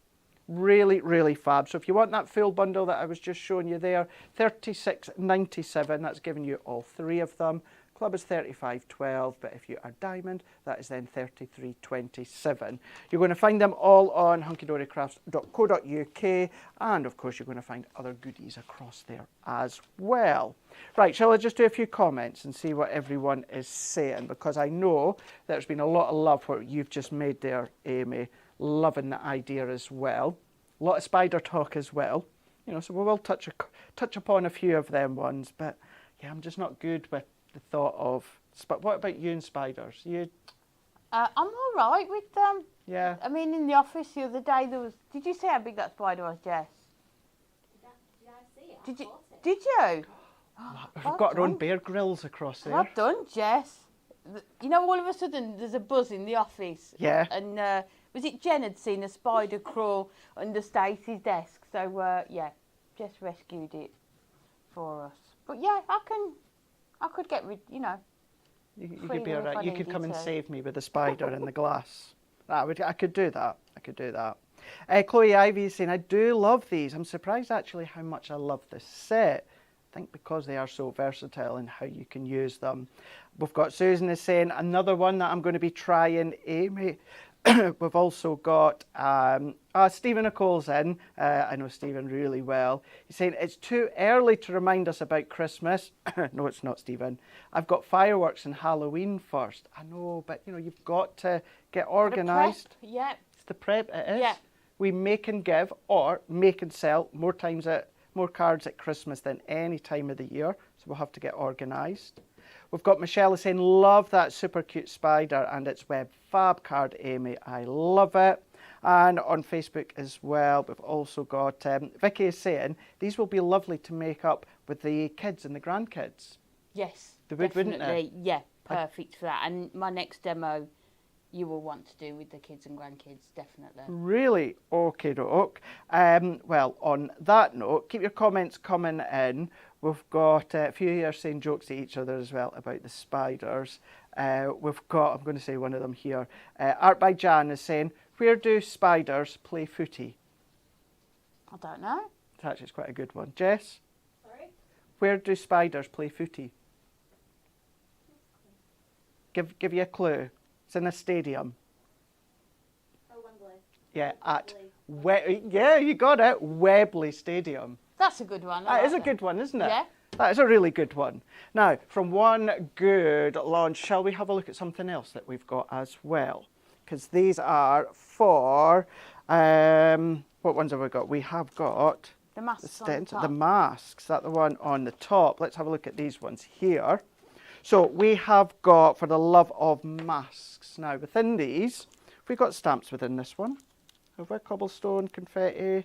Really, really fab. So if you want that full bundle that I was just showing you there, $36.97. That's giving you all three of them. Club is $35.12, but if you are diamond, that is then $33.27. You're going to find them all on hunkydorycrafts.co.uk, and of course you're going to find other goodies across there as well. Right, shall I just do a few comments and see what everyone is saying, because I know there's been a lot of love for what you've just made there, Amy. Loving the idea as well. A lot of spider talk as well. You know, so we will touch upon a few of them ones, but yeah, I'm just not good with the thought of. But what about you and spiders? You?
I'm all right with them.
Yeah.
I mean, in the office the other day there was. Did you see how big that spider was, Jess?
Did I see it?
Did you?
I bought it.
Did you?
We've
well
got our own
done.
Bear Grylls across there.
Well done, Jess. You know, all of a sudden there's a buzz in the office.
Yeah.
And was it Jen had seen a spider crawl under Stacey's desk? So yeah, Jess rescued it for us. But yeah, I could get rid. You know.
You
free
could be
them
all
if I
right. You could come and
needed to.
save me with the spider in the glass. I could do that. I could do that. Chloe Ivy is saying, I do love these. I'm surprised actually how much I love this set. I think because they are so versatile in how you can use them. We've got Susan is saying, another one that I'm going to be trying, Amy. We've also got Stephen Nicole's in. I know Stephen really well. He's saying, it's too early to remind us about Christmas. No, it's not, Stephen. I've got fireworks and Halloween first. I know, but you know, you've got to get organised.
Yeah.
It's the prep, it is.
Yeah.
We make and give or make and sell more cards at Christmas than any time of the year. So we'll have to get organised. We've got Michelle saying, love that super cute spider and its web fab card, Amy. I love it. And on Facebook as well, we've also got Vicky is saying, these will be lovely to make up with the kids and the grandkids.
Yes.
They would, wouldn't they?
Yeah, perfect for that. And my next demo, you will want to do with the kids and grandkids, definitely.
Really? Okay, doke. Well, on that note, keep your comments coming in. We've got a few here saying jokes to each other as well about the spiders. We've got, I'm going to say one of them here. Art by Jan is saying, where do spiders play footy?
I don't know.
It's actually quite a good one. Jess?
Sorry?
Where do spiders play footy? Give you a clue. It's in a stadium.
Oh, Wembley.
Yeah, at
Webley.
yeah, you got it. Webley Stadium.
That's a good one.
That is a good one, isn't it?
Yeah.
That is a really good one. Now, from one good launch, shall we have a look at something else that we've got as well? Because these are for, what ones have we got? We have got
The masks on the top.
the masks. That's the one on the top. Let's have a look at these ones here. So we have got for the love of masks. Now, within these, we've got stamps within this one. Have we cobblestone, confetti?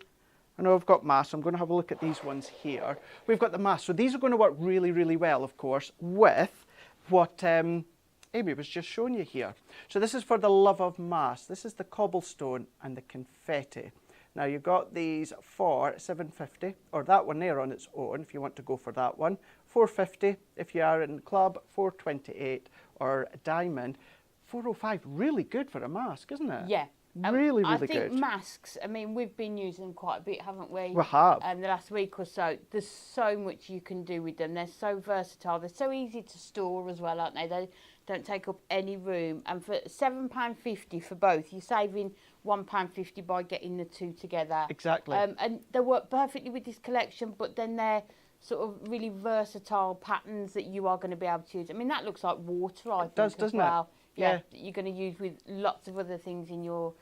I know I've got masks. I'm going to have a look at these ones here. We've got the masks. So these are going to work really, really well, of course, with what Amy was just showing you here. So this is for the love of masks. This is the cobblestone and the confetti. Now you've got these for $7.50, or that one there on its own if you want to go for that one. $4.50 if you are in the club, $4.28 or diamond. $4.05, really good for a mask, isn't it?
Yeah.
Really, really
I
good.
think masks, I mean, we've been using them quite a bit, haven't we?
We have.
The last week or so. There's so much you can do with them. They're so versatile. They're so easy to store as well, aren't they? They don't take up any room. And for £7.50 for both, you're saving £1.50 by getting the two together.
Exactly.
And they work perfectly with this collection, but then they're sort of really versatile patterns that you are going to be able to use. I mean, that looks like water, I think,
does,
as
doesn't
well.
it?
Yeah,
Yeah.
that you're going to use with lots of other things in your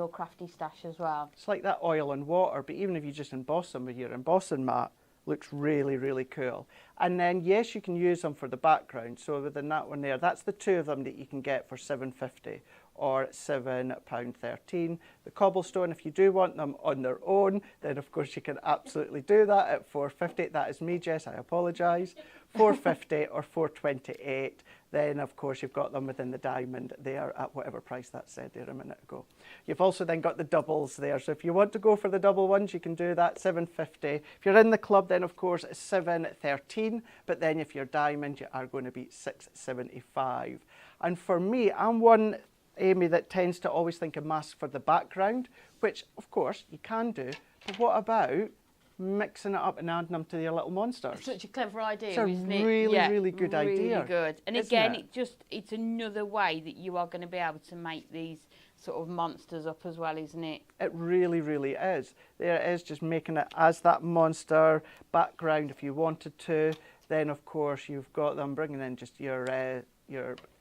crafty stash as well.
It's like that oil and water, but even if you just emboss them with your embossing mat, looks really, really cool. And then, yes, you can use them for the background. So within that one there, that's the two of them that you can get for $7.50. or £7.13. The cobblestone, if you do want them on their own, then of course you can absolutely do that at £4.50. That is me, Jess, I apologise. £4.50 or £4.28. Then of course you've got them within the diamond there at whatever price that said there a minute ago. You've also then got the doubles there. So if you want to go for the double ones, you can do that, £7.50. If you're in the club, then of course it's £7.13. But then if you're diamond, you are going to be £6.75. And for me, I'm one, Amy, that tends to always think of masks for the background, which of course you can do. But what about mixing it up and adding them to your little monsters?
It's such a clever idea,
It's a
isn't it?
really,
Yeah,
really good idea.
Really good. And
isn't
again,
it?
it's another way that you are going to be able to make these sort of monsters up as well, isn't it?
It really, really is. There it is, just making it as that monster background if you wanted to. Then, of course, you've got them bringing in just your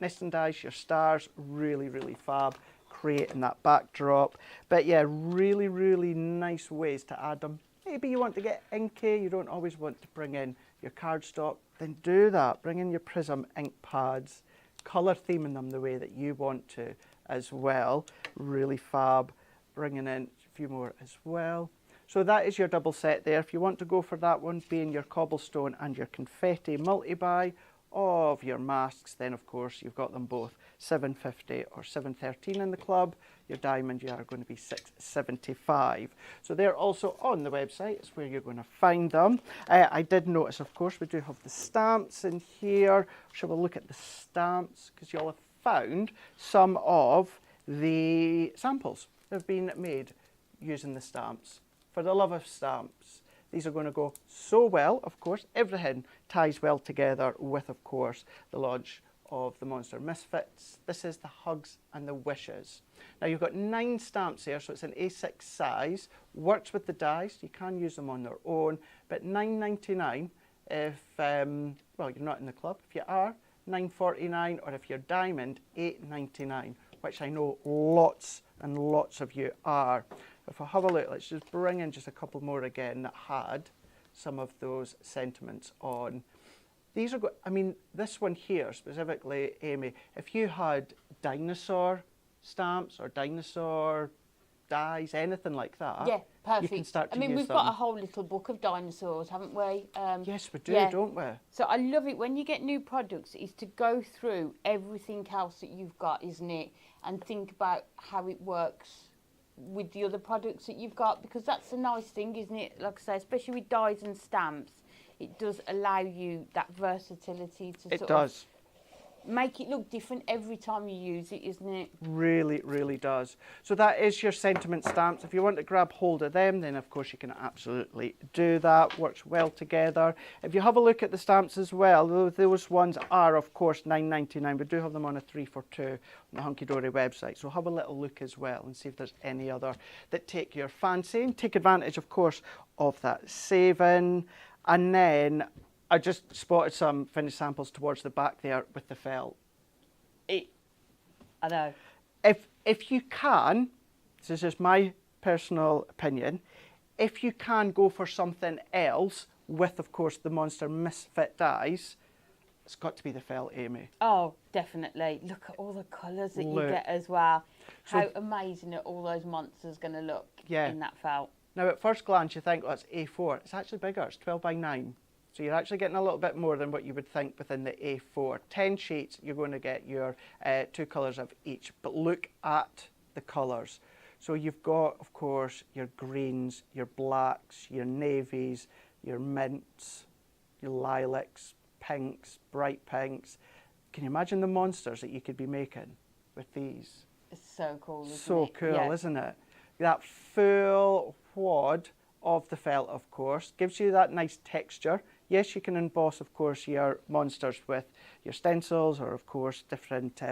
nesting dice, your stars, really, really fab, creating that backdrop. But yeah, really, really nice ways to add them. Maybe you want to get inky, you don't always want to bring in your cardstock, then do that. Bring in your Prism ink pads, colour theming them the way that you want to as well. Really fab. Bringing in a few more as well. So that is your double set there. If you want to go for that one, being your cobblestone and your confetti multi-buy of your masks, then of course you've got them both £7.50 or £7.13 in the club. Your diamond, you are going to be £6.75. So they're also on the website. It's where you're going to find them. I did notice, of course, we do have the stamps in here. Shall we look at the stamps? Because you'll have found some of the samples that have been made using the stamps. For the love of stamps, these are going to go so well, of course. Everything ties well together with, of course, the launch of the Monster Misfits. This is the Hugs and the Wishes. Now you've got 9 stamps here, so it's an A6 size. Works with the dies. You can use them on their own, but £9.99 if well, you're not in the club. If you are, £9.49, or if you're diamond, £8.99, which I know lots and lots of you are. If I have a look, let's just bring in just a couple more again that had some of those sentiments on. These are, I mean, this one here specifically, Amy, if you had dinosaur stamps or dinosaur dies, anything like that,
Yeah, perfect.
you can start to
I mean,
use
we've
them.
got a whole little book of dinosaurs, haven't we?
Yes, we do,
yeah.
don't we?
So I love it when you get new products, is to go through everything else that you've got, isn't it? And think about how it works with the other products that you've got, because that's a nice thing, isn't it? Like I say, especially with dies and stamps, it does allow you that versatility to
It does.
make it look different every time you use it, isn't it?
Really, really does. So that is your sentiment stamps. If you want to grab hold of them, then of course you can absolutely do that. Works well together. If you have a look at the stamps as well, those ones are of course £9.99. We do have them on a 3 for 2 on the Hunkydory website. So have a little look as well and see if there's any other that take your fancy. And take advantage, of course, of that saving. And then I just spotted some finished samples towards the back there with the felt.
I know.
If you can, this is just my personal opinion, if you can go for something else with, of course, the Monster Misfit dies, it's got to be the felt, Amy.
Oh, definitely. Look at all the colours that you get as well.
So,
how amazing are all those monsters going to look in that felt?
Now, at first glance, you think, oh, it's A4. It's actually bigger. It's 12 by 9. So you're actually getting a little bit more than what you would think within the A4. 10 sheets, you're going to get your 2 colours of each. But look at the colours. So you've got, of course, your greens, your blacks, your navies, your mints, your lilacs, pinks, bright pinks. Can you imagine the monsters that you could be making with these?
It's so cool, isn't it?
So cool, isn't it? That full wad of the felt, of course, gives you that nice texture. Yes, you can emboss, of course, your monsters with your stencils or, of course, different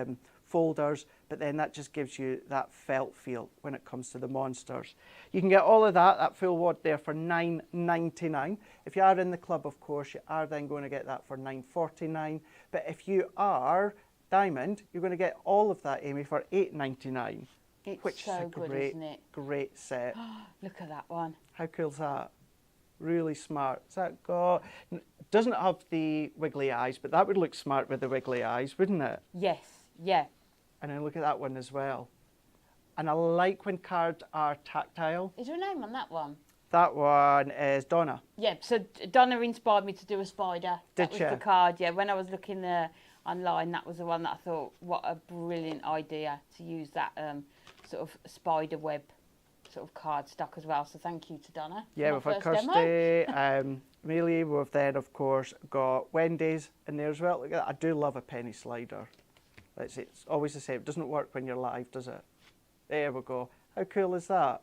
folders, but then that just gives you that felt feel when it comes to the monsters. You can get all of that full wad there for £9.99. If you are in the club, of course, you are then going to get that for £9.49. But if you are diamond, you're going to get all of that, Amy, for £8.99.
It's so good, isn't it?
Great set.
Look at that one.
How cool's that? Really smart. Has that got... Doesn't have the wiggly eyes, but that would look smart with the wiggly eyes, wouldn't it?
Yes, yeah.
And then look at that one as well. And I like when cards are tactile.
Is there a name on that one?
That one is Donna.
Yeah, so Donna inspired me to do a spider. That was
Did
the
you?
card, yeah. When I was looking online, that was the one that I thought, what a brilliant idea to use that sort of spider web sort of card stock as well. So thank you to Donna.
Yeah, we've had Kirsty, Amelia, we've then of course got Wendy's in there as well. Look at that. I do love a penny slider. It's always the same. It doesn't work when you're live, does it? There we go. How cool is that?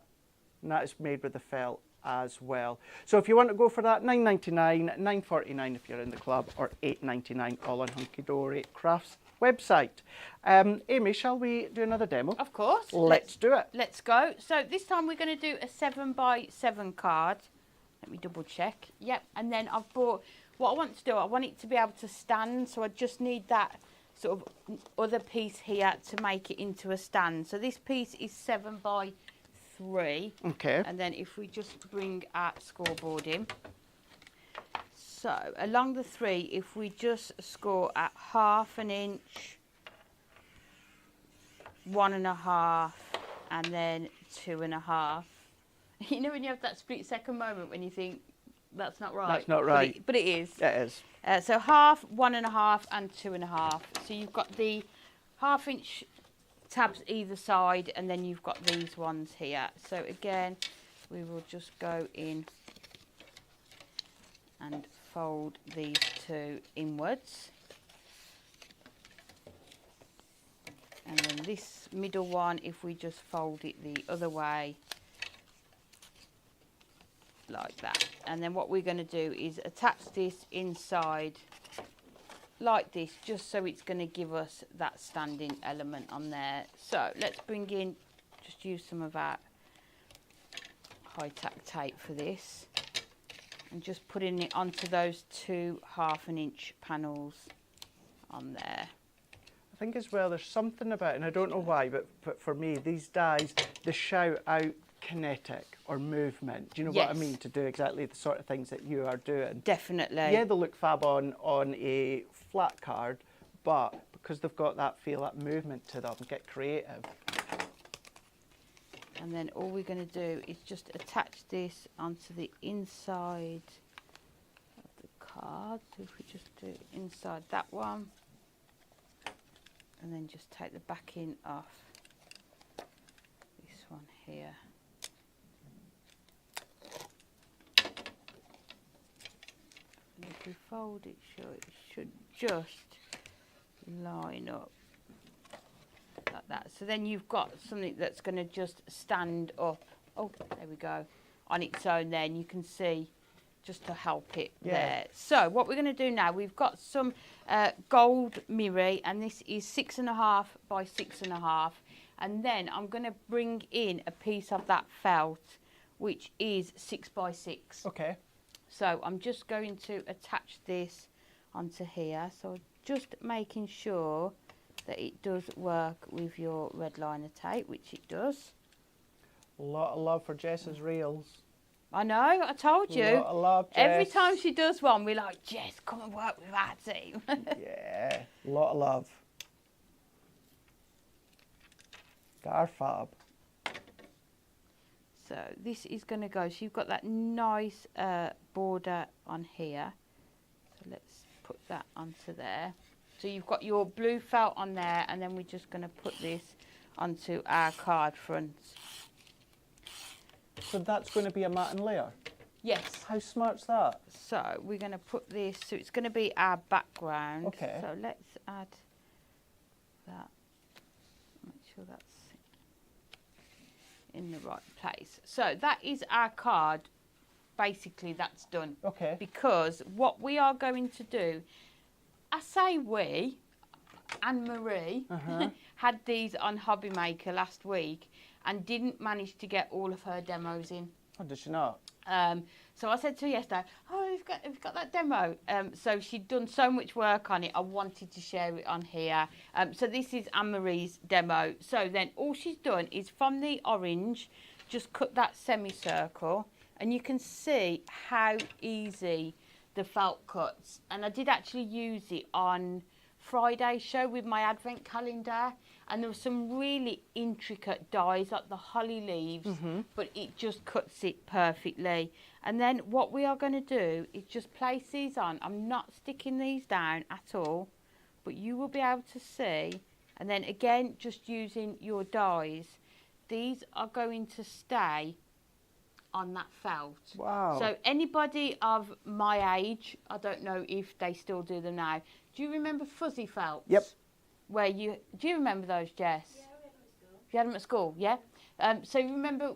And that is made with the felt as well. So if you want to go for that, $9.99, $9.49 if you're in the club, or $8.99 all on Hunkydory Crafts website. Amy, shall we do another demo?
Of course.
Let's do it.
Let's go. So this time we're going to do a 7x7 card. Let me double check. Yep. And then I've bought, what I want to do, I want it to be able to stand. So I just need that sort of other piece here to make it into a stand. So this piece is 7x3.
Okay.
And then if we just bring our scoreboard in. So along the 3, if we just score at 1/2 inch, 1.5, and then 2.5. You know when you have that split second moment when you think, that's not right.
That's not right.
But it is.
It is.
So 1/2, 1.5, and 2.5. So you've got the 1/2 inch tabs either side, and then you've got these ones here. So again, we will just go in and fold these two inwards. And then this middle one, if we just fold it the other way, like that. And then what we're going to do is attach this inside like this, just so it's going to give us that standing element on there. So let's bring in, just use some of our high-tack tape for this, and just putting it onto those two 1/2 inch panels on there.
I think as well there's something about, and I don't know why, but for me, these dies, they shout out kinetic or movement. Do you know what I
Yes.
mean? To do exactly the sort of things that you are doing.
Definitely.
Yeah, they look fab on a flat card, but because they've got that feel, that movement to them, get creative.
And then all we're going to do is just attach this onto the inside of the card. So if we just do inside that one, and then just take the backing off this one here. And if we fold it short, it should just line up like that. So then you've got something that's going to just stand up. Oh, there we go. On its own then, you can see, just to help it there. So what we're going to do now, we've got some gold mirror, and this is 6.5 by 6.5. And then I'm going to bring in a piece of that felt, which is 6 by 6.
Okay.
So I'm just going to attach this onto here. So just making sure that it does work with your red liner tape, which it does.
A lot of love for Jess's reels.
I know, I told you.
A lot of love, Jess.
Every time she does one, we're like, Jess, come and work with our team.
Yeah, a lot of love. They're fab.
So this is going to go, so you've got that nice border on here. So let's put that onto there. So you've got your blue felt on there, and then we're just going to put this onto our card fronts.
So that's going to be a matte layer?
Yes.
How smart's that?
So we're going to put this, so it's going to be our background.
Okay.
So let's add that. Make sure that's in the right place. So that is our card. Basically, that's done.
Okay.
Because what we are going to do, I say we, Anne-Marie, had these on Hobby Maker last week and didn't manage to get all of her demos in.
Oh, did she not?
So I said to her yesterday, oh, we've got that demo. So she'd done so much work on it, I wanted to share it on here. So this is Anne-Marie's demo. So then all she's done is from the orange, just cut that semicircle, and you can see how easy the felt cuts. And I did actually use it on Friday show with my advent calendar, and there were some really intricate dies like the holly leaves, but it just cuts it perfectly. And then what we are going to do is just place these on. I'm not sticking these down at all, but you will be able to see. And then again, just using your dies, these are going to stay on that felt.
Wow.
So anybody of my age, I don't know if they still do them now. Do you remember fuzzy felts?
Yep.
Do you remember those, Jess?
Yeah, we had them at school.
You had them at school, yeah? So remember,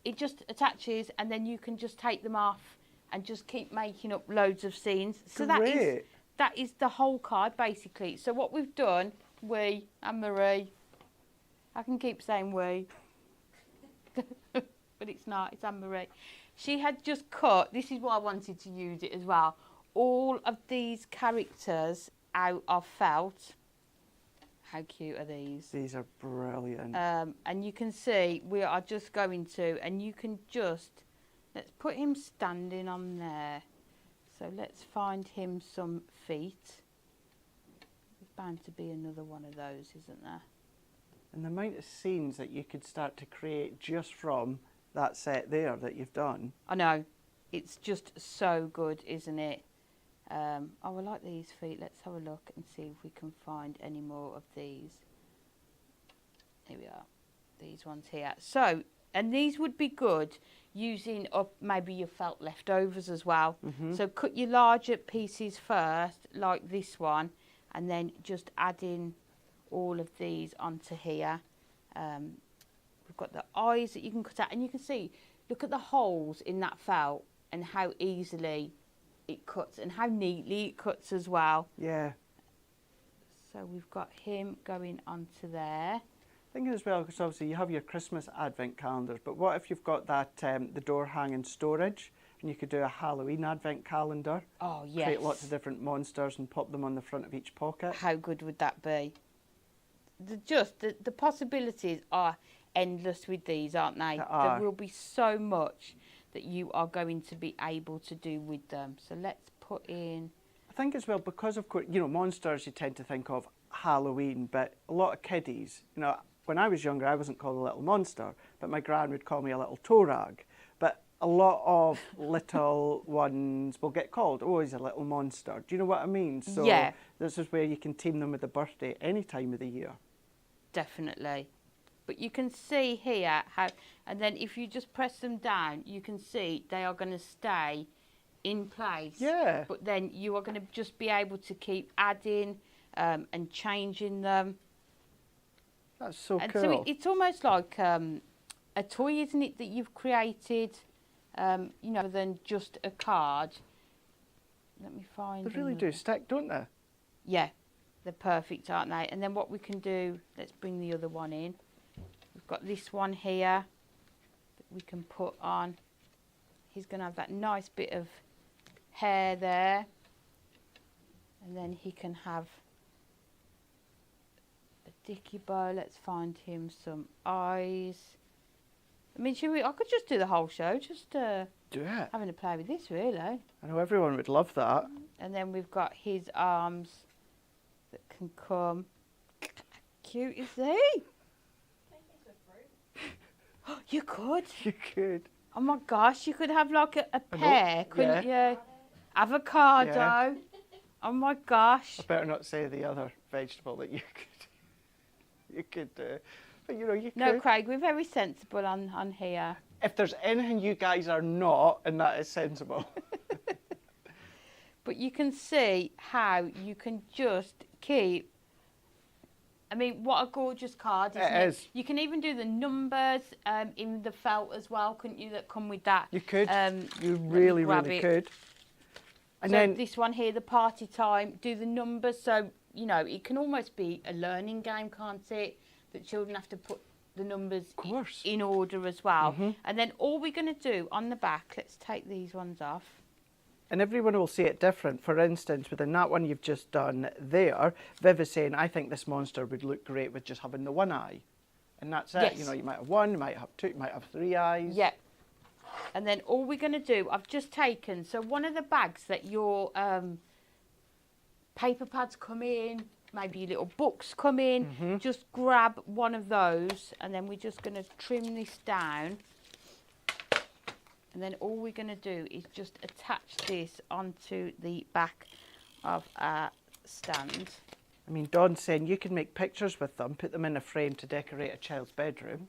it just attaches, and then you can just take them off and just keep making up loads of scenes. So
Great.
that is the whole card, basically. So what we've done, we and Marie, I can keep saying we, but it's not, it's Anne-Marie. She had just cut, this is why I wanted to use it as well, all of these characters out of felt. How cute are these?
These are brilliant.
And you can see we are just going to, and you can just, let's put him standing on there. So let's find him some feet. There's bound to be another one of those, isn't there?
And the amount of scenes that you could start to create just from that set there that you've done.
I know. It's just so good, isn't it? Oh, I like these feet. Let's have a look and see if we can find any more of these. Here we are. These ones here. So, and these would be good using up maybe your felt leftovers as well. So cut your larger pieces first, like this one, and then just add in all of these onto here. We've got the eyes that you can cut out, and you can see, look at the holes in that felt and how easily it cuts and how neatly it cuts as well.
Yeah.
So we've got him going onto there.
Thinking as well, because obviously you have your Christmas advent calendars, but what if you've got that the door hanging storage, and you could do a Halloween advent calendar?
Oh, yes.
Create lots of different monsters and pop them on the front of each pocket.
How good would that be? The possibilities are endless with these, aren't they?
They are.
There will be so much that you are going to be able to do with them. So let's put in...
I think as well, because of course, monsters you tend to think of Halloween, but a lot of kiddies, when I was younger, I wasn't called a little monster, but my gran would call me a little toe rag. But a lot of little ones will get called, oh, he's a little monster. Do you know what I mean? So
yeah.
This is where you can team them with a birthday any time of the year.
Definitely. But you can see here how, and then if you just press them down, you can see they are going to stay in place.
Yeah.
But then you are going to just be able to keep adding and changing them.
That's so
And
cool.
so it's almost like a toy, isn't it, that you've created, than just a card. Let me find
They really
another.
do stick, don't they?
Yeah, they're perfect, aren't they? And then what we can do, let's bring the other one in. We've got this one here that we can put on. He's going to have that nice bit of hair there. And then he can have a dicky bow. Let's find him some eyes. I mean, I could just do the whole show, just
Do it.
having a play with this, really.
I know everyone would love that.
And then we've got his arms that can come. Cute is he?
Make this with fruit.
You could.
You could.
Oh my gosh, you could have like a pear, couldn't you? Avocado.
Yeah.
Oh my gosh.
I better not say the other vegetable that you could do. But you could.
No, Craig, we're very sensible on here.
If there's anything you guys are not, and that is sensible.
But you can see how you can just keep. I mean, what a gorgeous card, isn't it?
It is.
You can even do the numbers in the felt as well, couldn't you, that come with that?
You could. You
let me
really,
grab
really
it.
could. And
So
then
this one here, the party time, do the numbers. So, it can almost be a learning game, can't it? That children have to put the numbers
course.
in order as well. And then all we're going to do on the back, let's take these ones off.
And everyone will see it different. For instance, within that one you've just done there, Viv is saying, I think this monster would look great with just having the one eye. And that's it.
Yes.
You might have one, you might have two, you might have three eyes.
Yeah. And then all we're going to do, I've just taken, so one of the bags that your paper pads come in, maybe your little books come in, just grab one of those, and then we're just going to trim this down. And then all we're going to do is just attach this onto the back of our stand.
I mean, Dawn's saying you can make pictures with them, put them in a frame to decorate a child's bedroom.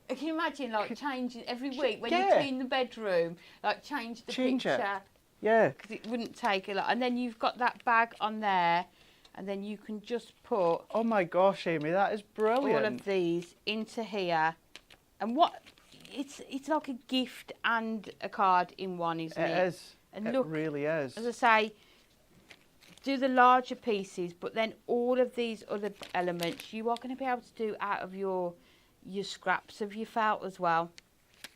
Can you imagine, like, changing every week when
Yeah.
you clean the bedroom, like, change the
Change it.
picture?
Yeah.
Because it wouldn't take a lot. And then you've got that bag on there, and then you can just put
Oh my gosh, Amy, that is brilliant.
all of these into here. And what, it's like a gift and a card in one, isn't it?
It is.
And
it
look,
really is.
as I say, do the larger pieces, but then all of these other elements you are going to be able to do out of your scraps of your felt as well.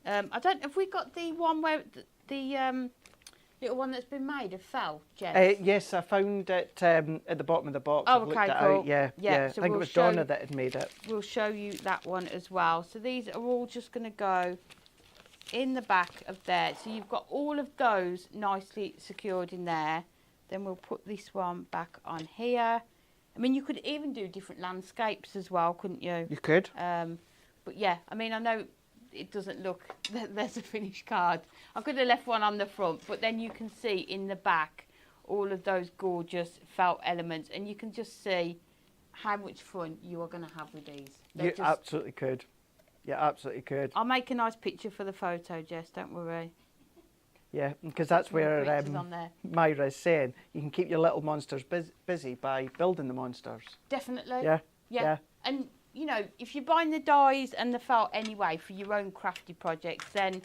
I don't. Have we got the one where the little one that's been made of felt, Jess?
Yes, I found it at the bottom of the box.
Oh,
I've
okay,
looked it
cool.
out. Yeah,
Yeah,
I
so
think
we'll
it was
show
Donna
you-
that had made it.
We'll show you that one as well. So these are all just going to go in the back of there. So you've got all of those nicely secured in there. Then we'll put this one back on here. I mean, you could even do different landscapes as well, couldn't you?
You could.
But yeah, I mean, I know it doesn't look, there's a finished card. I could have left one on the front, but then you can see in the back all of those gorgeous felt elements, and you can just see how much fun you are going to have with these. They're
You
just-
absolutely could. You absolutely could.
I'll make a nice picture for the photo, Jess, don't worry.
Yeah, because that's
Some
where
pictures on there.
Myra is saying you can keep your little monsters busy by building the monsters.
Definitely.
Yeah.
Yeah. And, you know, if you're buying the dyes and the felt anyway for your own crafty projects, then,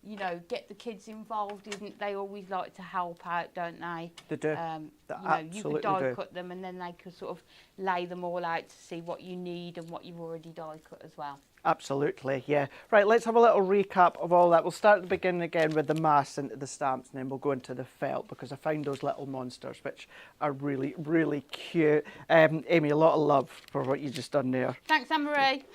you know, get the kids involved. Isn't they always like to help out, don't they?
They do.
You
They
know, you
absolutely
could die
do.
cut them, and then they could sort of lay them all out to see what you need and what you've already die cut as well.
Absolutely, yeah. Right, let's have a little recap of all that. We'll start at the beginning again with the mass into the stamps, and then we'll go into the felt, because I found those little monsters, which are really, really cute. Amy, a lot of love for what you just done there.
Thanks, Anne-Marie.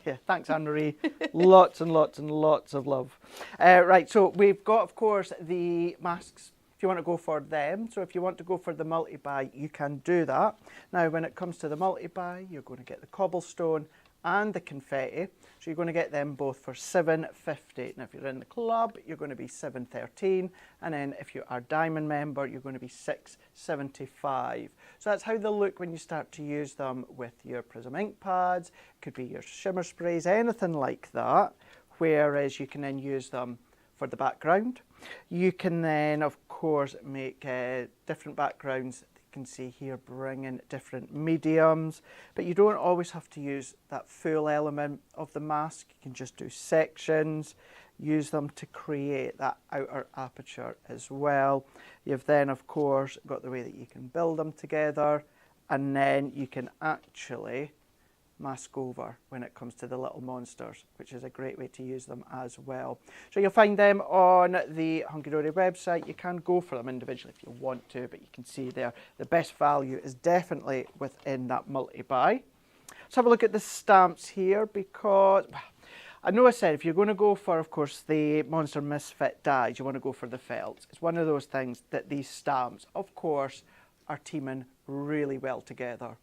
Yeah, thanks, Anne-Marie. Lots and lots and lots of love. Right, so we've got, of course, the masks, if you want to go for them. So if you want to go for the multi-buy, you can do that. Now, when it comes to the multi-buy, you're going to get the cobblestone and the confetti. So you're going to get them both for $7.50. Now, if you're in the club, you're going to be $7.13, and then if you are Diamond member, you're going to be $6.75. So that's how they look when you start to use them with your Prism ink pads. Could be your shimmer sprays, anything like that. Whereas you can then use them for the background. You can then, of course, make different backgrounds. You can see here bringing different mediums, but you don't always have to use that full element of the mask. You can just do sections, use them to create that outer aperture as well. You've then, of course, got the way that you can build them together, and then you can actually mask over when it comes to the little monsters, which is a great way to use them as well. So you'll find them on the Hunkydory website. You can go for them individually if you want to, but you can see there the best value is definitely within that multi-buy. Let's have a look at the stamps here, because I know I said if you're going to go for, of course, the Monster Misfit dies, you want to go for the felts. It's one of those things that these stamps, of course, are teaming really well together.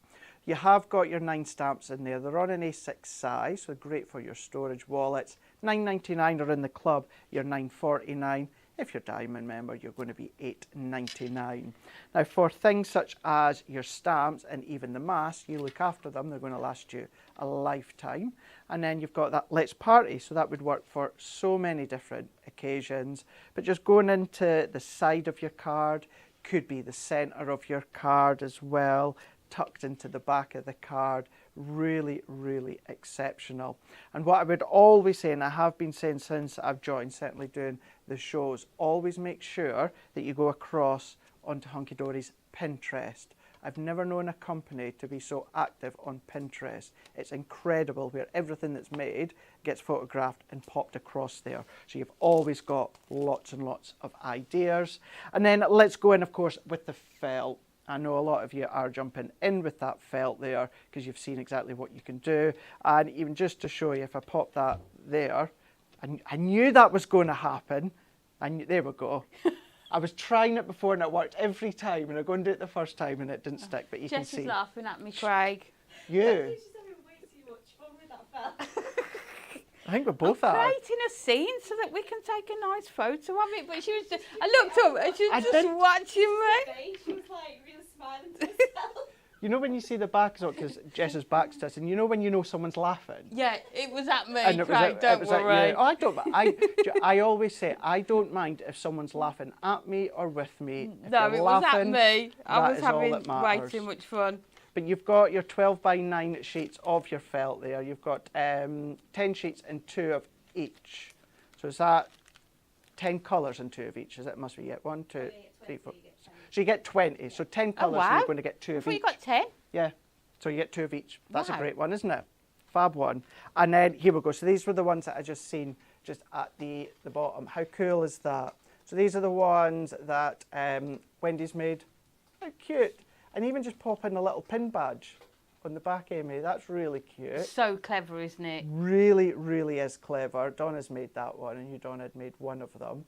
You have got your 9 stamps in there. They're on an A6 size, so great for your storage wallets. $9.99, or in the club, you're $9.49. If you're Diamond member, you're going to be $8.99. Now, for things such as your stamps and even the masks, you look after them. They're going to last you a lifetime. And then you've got that Let's Party, so that would work for so many different occasions. But just going into the side of your card, could be the centre of your card as well, tucked into the back of the card. Really, really exceptional. And what I would always say, and I have been saying since I've joined, certainly doing the shows, always make sure that you go across onto Hunkydory's Pinterest. I've never known a company to be so active on Pinterest. It's incredible where everything that's made gets photographed and popped across there. So you've always got lots and lots of ideas. And then let's go in, of course, with the felt. I know a lot of you are jumping in with that felt there because you've seen exactly what you can do. And even just to show you, if I pop that there, I knew that was going to happen. There we go. I was trying it before and it worked every time, and I go and do it the first time and it didn't stick, but you can
Jess
see.
is laughing at me, Craig.
You.
She's having way too much fun with that felt.
I think we're both at it.
Creating a scene so that we can take a nice photo of it. But she was just, I looked up and she was just watching me.
She was like really smiling to herself.
You know when you see the back, because Jess's back's to us, and you know when you know someone's laughing?
Yeah, it was at me,
And it was
Craig,
at-
don't
it was at
worry.
you. Oh, I don't. I always say I don't mind if someone's laughing at me or with me. If
No,
you're
it was at
laughing,
me. I
that
was
is all
having
that
way
matters.
too much fun.
But you've got your 12 by 9 sheets of your felt there. You've got 10 sheets and 2 of each. So is that 10 colours and 2 of each? Is it? Must be, yeah. 1, 2, 3, 4. So you get 20. So 10 colours, and
wow.
you're going to get 2
I
of
thought
each.
you got 10.
Yeah. So you get 2 of each. That's a
Wow.
great one, isn't it? Fab one. And then here we go. So these were the ones that I just seen just at the bottom. How cool is that? So these are the ones that Wendy's made. How cute. And even just pop in a little pin badge on the back, Amy. That's really cute.
So clever, isn't it?
Really, really is clever. Donna's made that one, and you, Donna, had made one of them,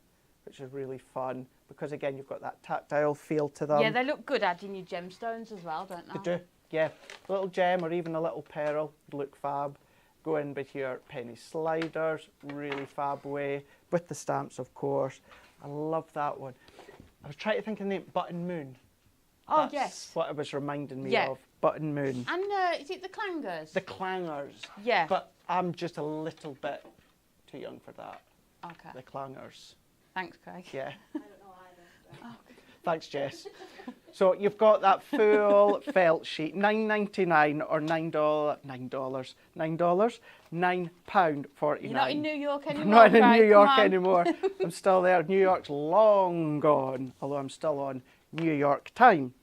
which is really fun because, again, you've got that tactile feel to them.
Yeah, they look good adding your gemstones as well, don't they?
They do, yeah. A little gem or even a little pearl would look fab. Go in with your penny sliders, really fab way, with the stamps, of course. I love that one. I was trying to think of the name, Button Moon.
Oh,
That's
yes.
what it was reminding me
Yeah.
of, Button Moon.
And is it the clangers?
The clangers.
Yeah.
But I'm just a little bit too young for that.
Okay.
The clangers.
Thanks, Craig.
Yeah.
I don't know either. So.
Thanks, Jess. So you've got that full felt sheet, $9.99 or £9.49.
You're not in New York anymore,
I'm not in
Craig,
New York
come on.
anymore. I'm still there. New York's long gone, although I'm still on New York time.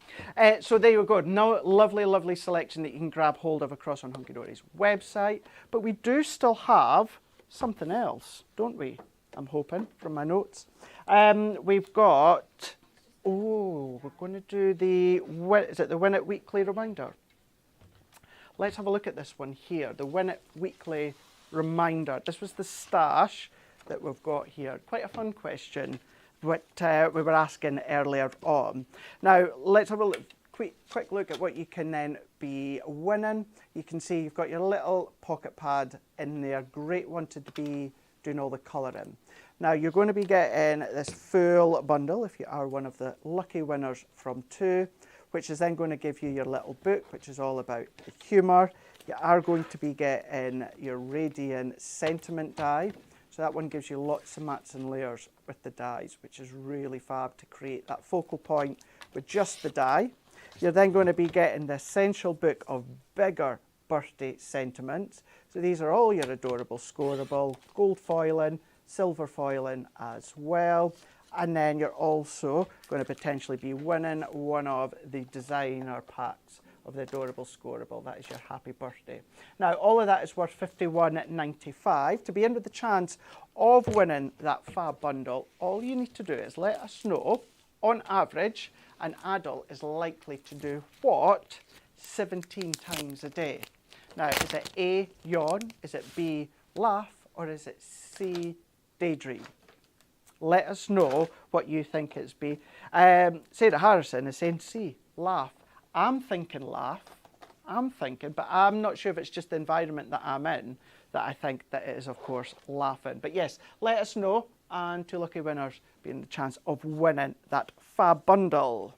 So there you go. Now, lovely, lovely selection that you can grab hold of across on Hunkydory's website. But we do still have something else, don't we? I'm hoping from my notes. We've got. Oh, we're going to do is it the Win It Weekly Reminder? Let's have a look at this one here, the Win It Weekly Reminder. This was the stash that we've got here. Quite a fun question, what we were asking earlier on. Now, let's have a quick look at what you can then be winning. You can see you've got your little pocket pad in there. Great one to be doing all the colouring. Now, you're going to be getting this full bundle if you are one of the lucky winners from 2, which is then going to give you your little book, which is all about the humour. You are going to be getting your Radiant Sentiment die. So that one gives you lots of mats and layers with the dies, which is really fab to create that focal point with just the die. You're then going to be getting the essential book of bigger birthday sentiments. So these are all your adorable scoreable, gold foiling, silver foiling as well. And then you're also going to potentially be winning one of the designer packs of the adorable scoreable. That is your happy birthday. Now, all of that is worth $51.95. To be in with the chance of winning that fab bundle, all you need to do is let us know, on average, an adult is likely to do what? 17 times a day. Now, is it A, yawn, is it B, laugh, or is it C, daydream? Let us know what you think it's B. Sarah Harrison is saying C, laugh. I'm thinking laugh. But I'm not sure if it's just the environment that I'm in that I think that it is, of course, laughing. But yes, let us know, and 2 lucky winners being the chance of winning that fab bundle.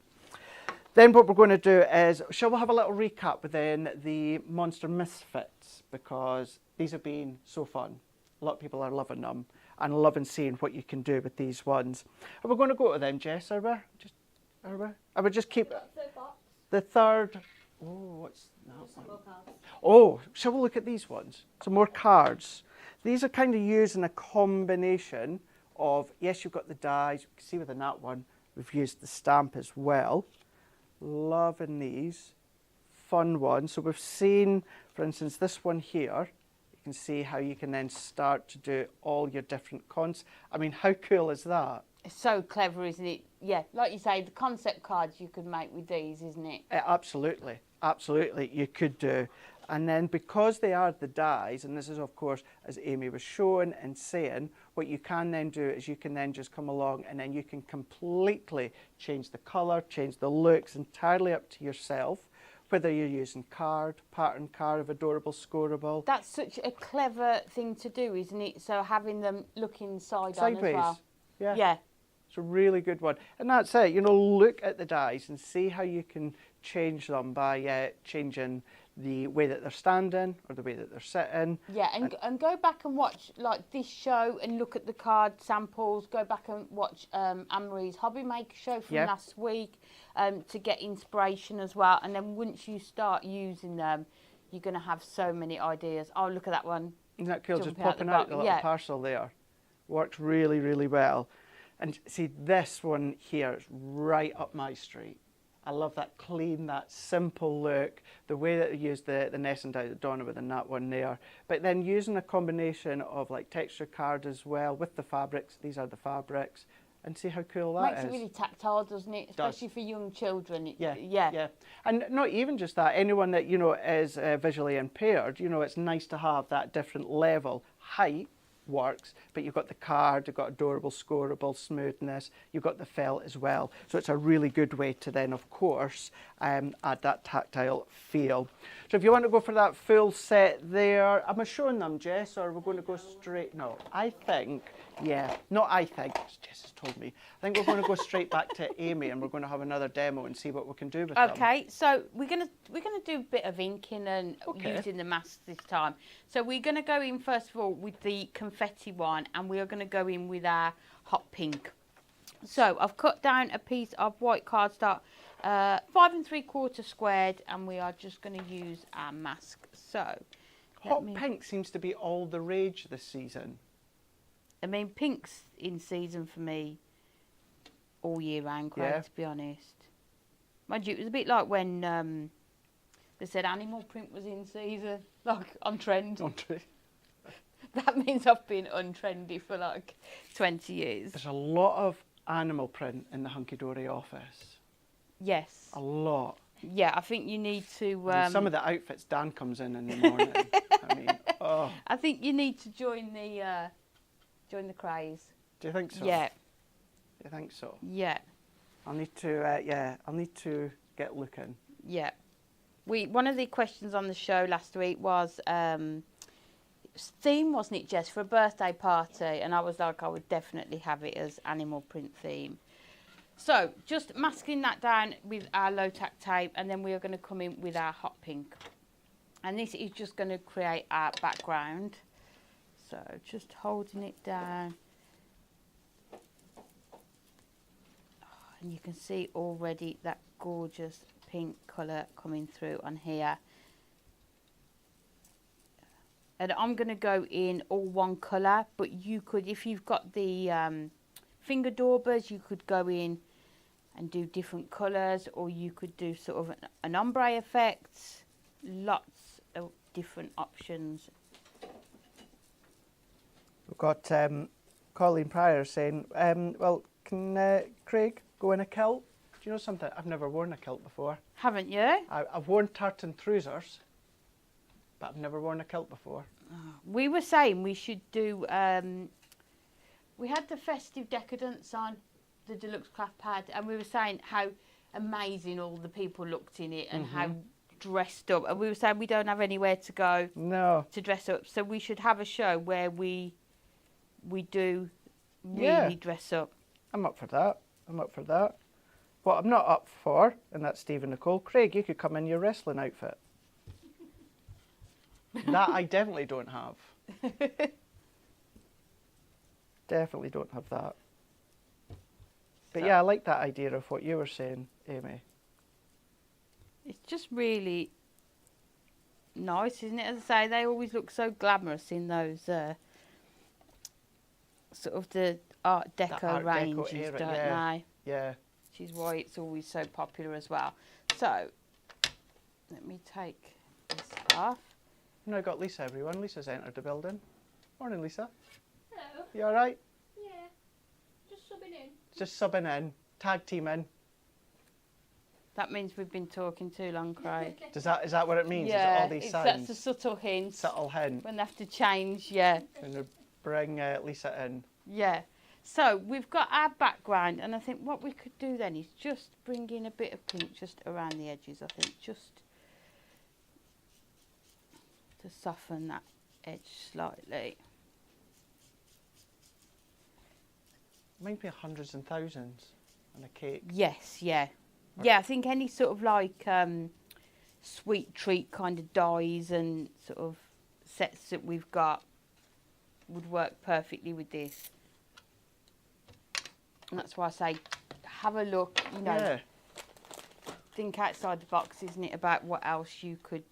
Then what we're going to do is, shall we have a little recap within the Monster Misfits, because these have been so fun. A lot of people are loving them and loving seeing what you can do with these ones. Are we going to go to them, Jess? Are we? I would just keep
Third box.
the third. Oh, what's that
Just some
one?
more cards.
Oh, shall we look at these ones? Some more cards. These are kind of used in a combination of, yes, you've got the dies. You can see within that one, we've used the stamp as well. Loving these. Fun ones. So we've seen, for instance, this one here. You can see how you can then start to do all your different cons. I mean, how cool is that?
It's so clever, isn't it? Yeah, like you say, the concept cards you could make with these, isn't it?
Absolutely, absolutely, you could do. And then because they are the dies, and this is of course, as Amy was showing and saying, what you can then do is you can then just come along and then you can completely change the colour, change the looks, entirely up to yourself, whether you're using card, pattern card of adorable scoreable.
That's such a clever thing to do, isn't it? So having them looking side on
Sideways.
as well.
Yeah.
Yeah.
It's a really good one. And that's it, you know, look at the dies and see how you can change them by changing the way that they're standing or the way that they're sitting.
Yeah, and go back and watch like this show and look at the card samples. Go back and watch Anne-Marie's Hobby Maker show from last week to get inspiration as well. And then once you start using them, you're going to have so many ideas. Oh, look at that one.
Isn't that cool? Just
Jumping out
popping
the
out the
box.
little parcel there. Works really, really well. And see, this one here is right up my street. I love that clean, that simple look, the way that they use the Ness and Down at Donovan and that one there. But then using a combination of like texture card as well with the fabrics. These are the fabrics. And see how cool that is.
Makes it really tactile, doesn't it? Especially for young children.
Yeah. And not even just that. Anyone that, you know, is visually impaired, you know, it's nice to have that different level. Height works, but you've got the card, you've got adorable scoreable smoothness, you've got the felt as well. So it's a really good way to then, of course, add that tactile feel. So if you want to go for that full set there, am I showing them, Jess, or are we going to go straight? No, I think, not I think, Jess has told me. I think we're going to go straight back to Amy and we're going to have another demo and see what we can do with them.
Okay, so we're gonna do a bit of inking and using the masks this time. So we're gonna go in first of all with the confetti one, and we are gonna go in with our hot pink. So I've cut down a piece of white cardstock, 5 3/4 squared, and we are just gonna use our mask. So
hot pink seems to be all the rage this season.
I mean, pink's in season for me all year round, Craig, to be honest. Mind you, it was a bit like when they said animal print was in season, like on trend. That means I've been untrendy for like 20 years.
There's a lot of animal print in the Hunkydory office.
Yes.
A lot.
Yeah, I think you need to...
I mean, some of the outfits Dan comes in the morning. I mean, oh.
I think you need to join the craze.
Do you think so?
Yeah.
Do you think so?
Yeah.
I'll need to get looking.
Yeah. One of the questions on the show last week was theme, wasn't it, Jess, for a birthday party? And I was like, I would definitely have it as animal print theme. So just masking that down with our low tack tape, and then we are going to come in with our hot pink. And this is just going to create our background. So just holding it down. And you can see already that gorgeous pink colour coming through on here. And I'm going to go in all one colour, but you could, if you've got the finger daubers, you could go in and do different colours, or you could do sort of an ombre effect. Lots of different options.
We've got Colleen Pryor saying, well, can Craig go in a kilt? Do you know something? I've never worn a kilt before.
Haven't you?
I've worn tartan trousers, but I've never worn a kilt before.
We were saying we should do... we had the festive decadence on the deluxe craft pad, and we were saying how amazing all the people looked in it and how dressed up. And we were saying we don't have anywhere to go to dress up. So we should have a show where we do really dress up.
I'm up for that. What I'm not up for, and that's Steve and Nicole, Craig, you could come in your wrestling outfit. That I definitely don't have. Definitely don't have that. But
So-
yeah, I like that idea of what you were saying, Amy.
It's just really nice, isn't it? As I say, they always look so glamorous in those sort of the Art Deco
Art Deco
ranges,
era,
don't
yeah.
they?
Yeah.
Which is why it's always so popular as well. So, let me take this off.
No, I got Lisa, everyone. Lisa's entered the building. Morning, Lisa.
Hello.
You all right?
Yeah. Just subbing in.
Just subbing in, tag teaming.
That means we've been talking too long, Craig.
Is that what it means? Is it
Yeah,
all these
that's
sounds?
a subtle hint.
Subtle hint.
When they have to change, yeah.
And bring Lisa in.
Yeah. So we've got our background, and I think what we could do then is just bring in a bit of pink just around the edges, I think, just to soften that edge slightly.
Might be hundreds and thousands on a cake.
Yes, yeah. Yeah, I think any sort of like sweet treat kind of dyes and sort of sets that we've got would work perfectly with this. And that's why I say have a look, you know,
Yeah.
think outside the box, isn't it, about what else you could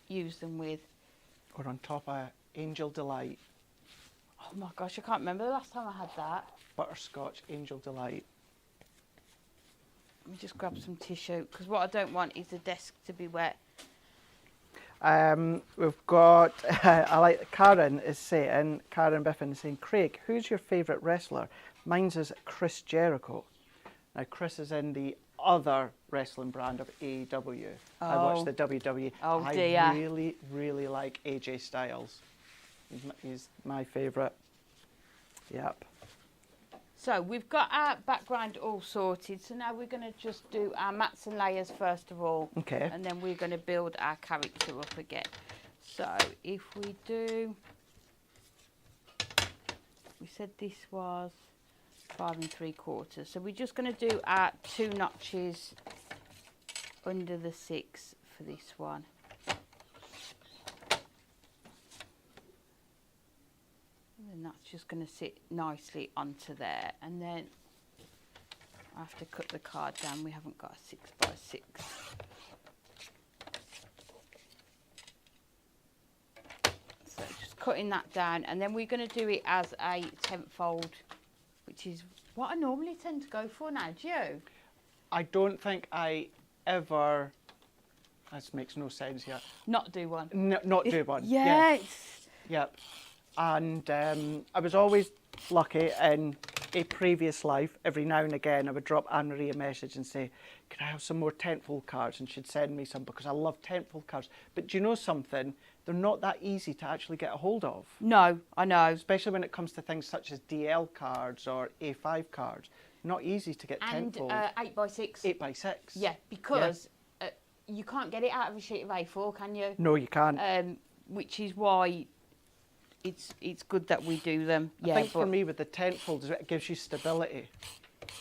use them with.
Or on top of Angel Delight.
Oh my gosh, I can't remember the last time I had that.
Butterscotch Angel Delight.
Let me just grab some tissue, because what I don't want is the desk to be wet.
We've got, I like, Karen Biffin is saying, Craig, who's your favourite wrestler? Mine's is Chris Jericho. Now, Chris is in the other wrestling brand of AEW. I watch the WWE.
Oh,
I
dear.
really, really like AJ Styles. He's my favourite. Yep.
So we've got our background all sorted. So now we're going to just do our mats and layers first of all.
Okay.
And then we're going to build our character up again. So if we do, we said this was 5 3/4. So we're just going to do our 2 notches under the 6 for this one. And that's just going to sit nicely onto there, and then I have to cut the card down. We haven't got a 6 by 6. So just cutting that down, and then we're going to do it as a 10th fold, which is what I normally tend to go for now. Do you?
I don't think I ever, this makes no sense here,
Not do one.
not do one.
Yes.
Yep. And I was always lucky in a previous life. Every now and again, I would drop Anne-Marie a message and say, can I have some more tentfold cards? And she'd send me some, because I love tentfold cards. But do you know something? They're not that easy to actually get a hold of.
No, I know.
Especially when it comes to things such as DL cards or A5 cards. Not easy to get
And
tentfold.
8 by 6.
8 by 6.
Yeah, because you can't get it out of a sheet of A4, can you?
No, you can't.
Which is why it's good that we do them.
I think for me with the tentfold, it gives you stability.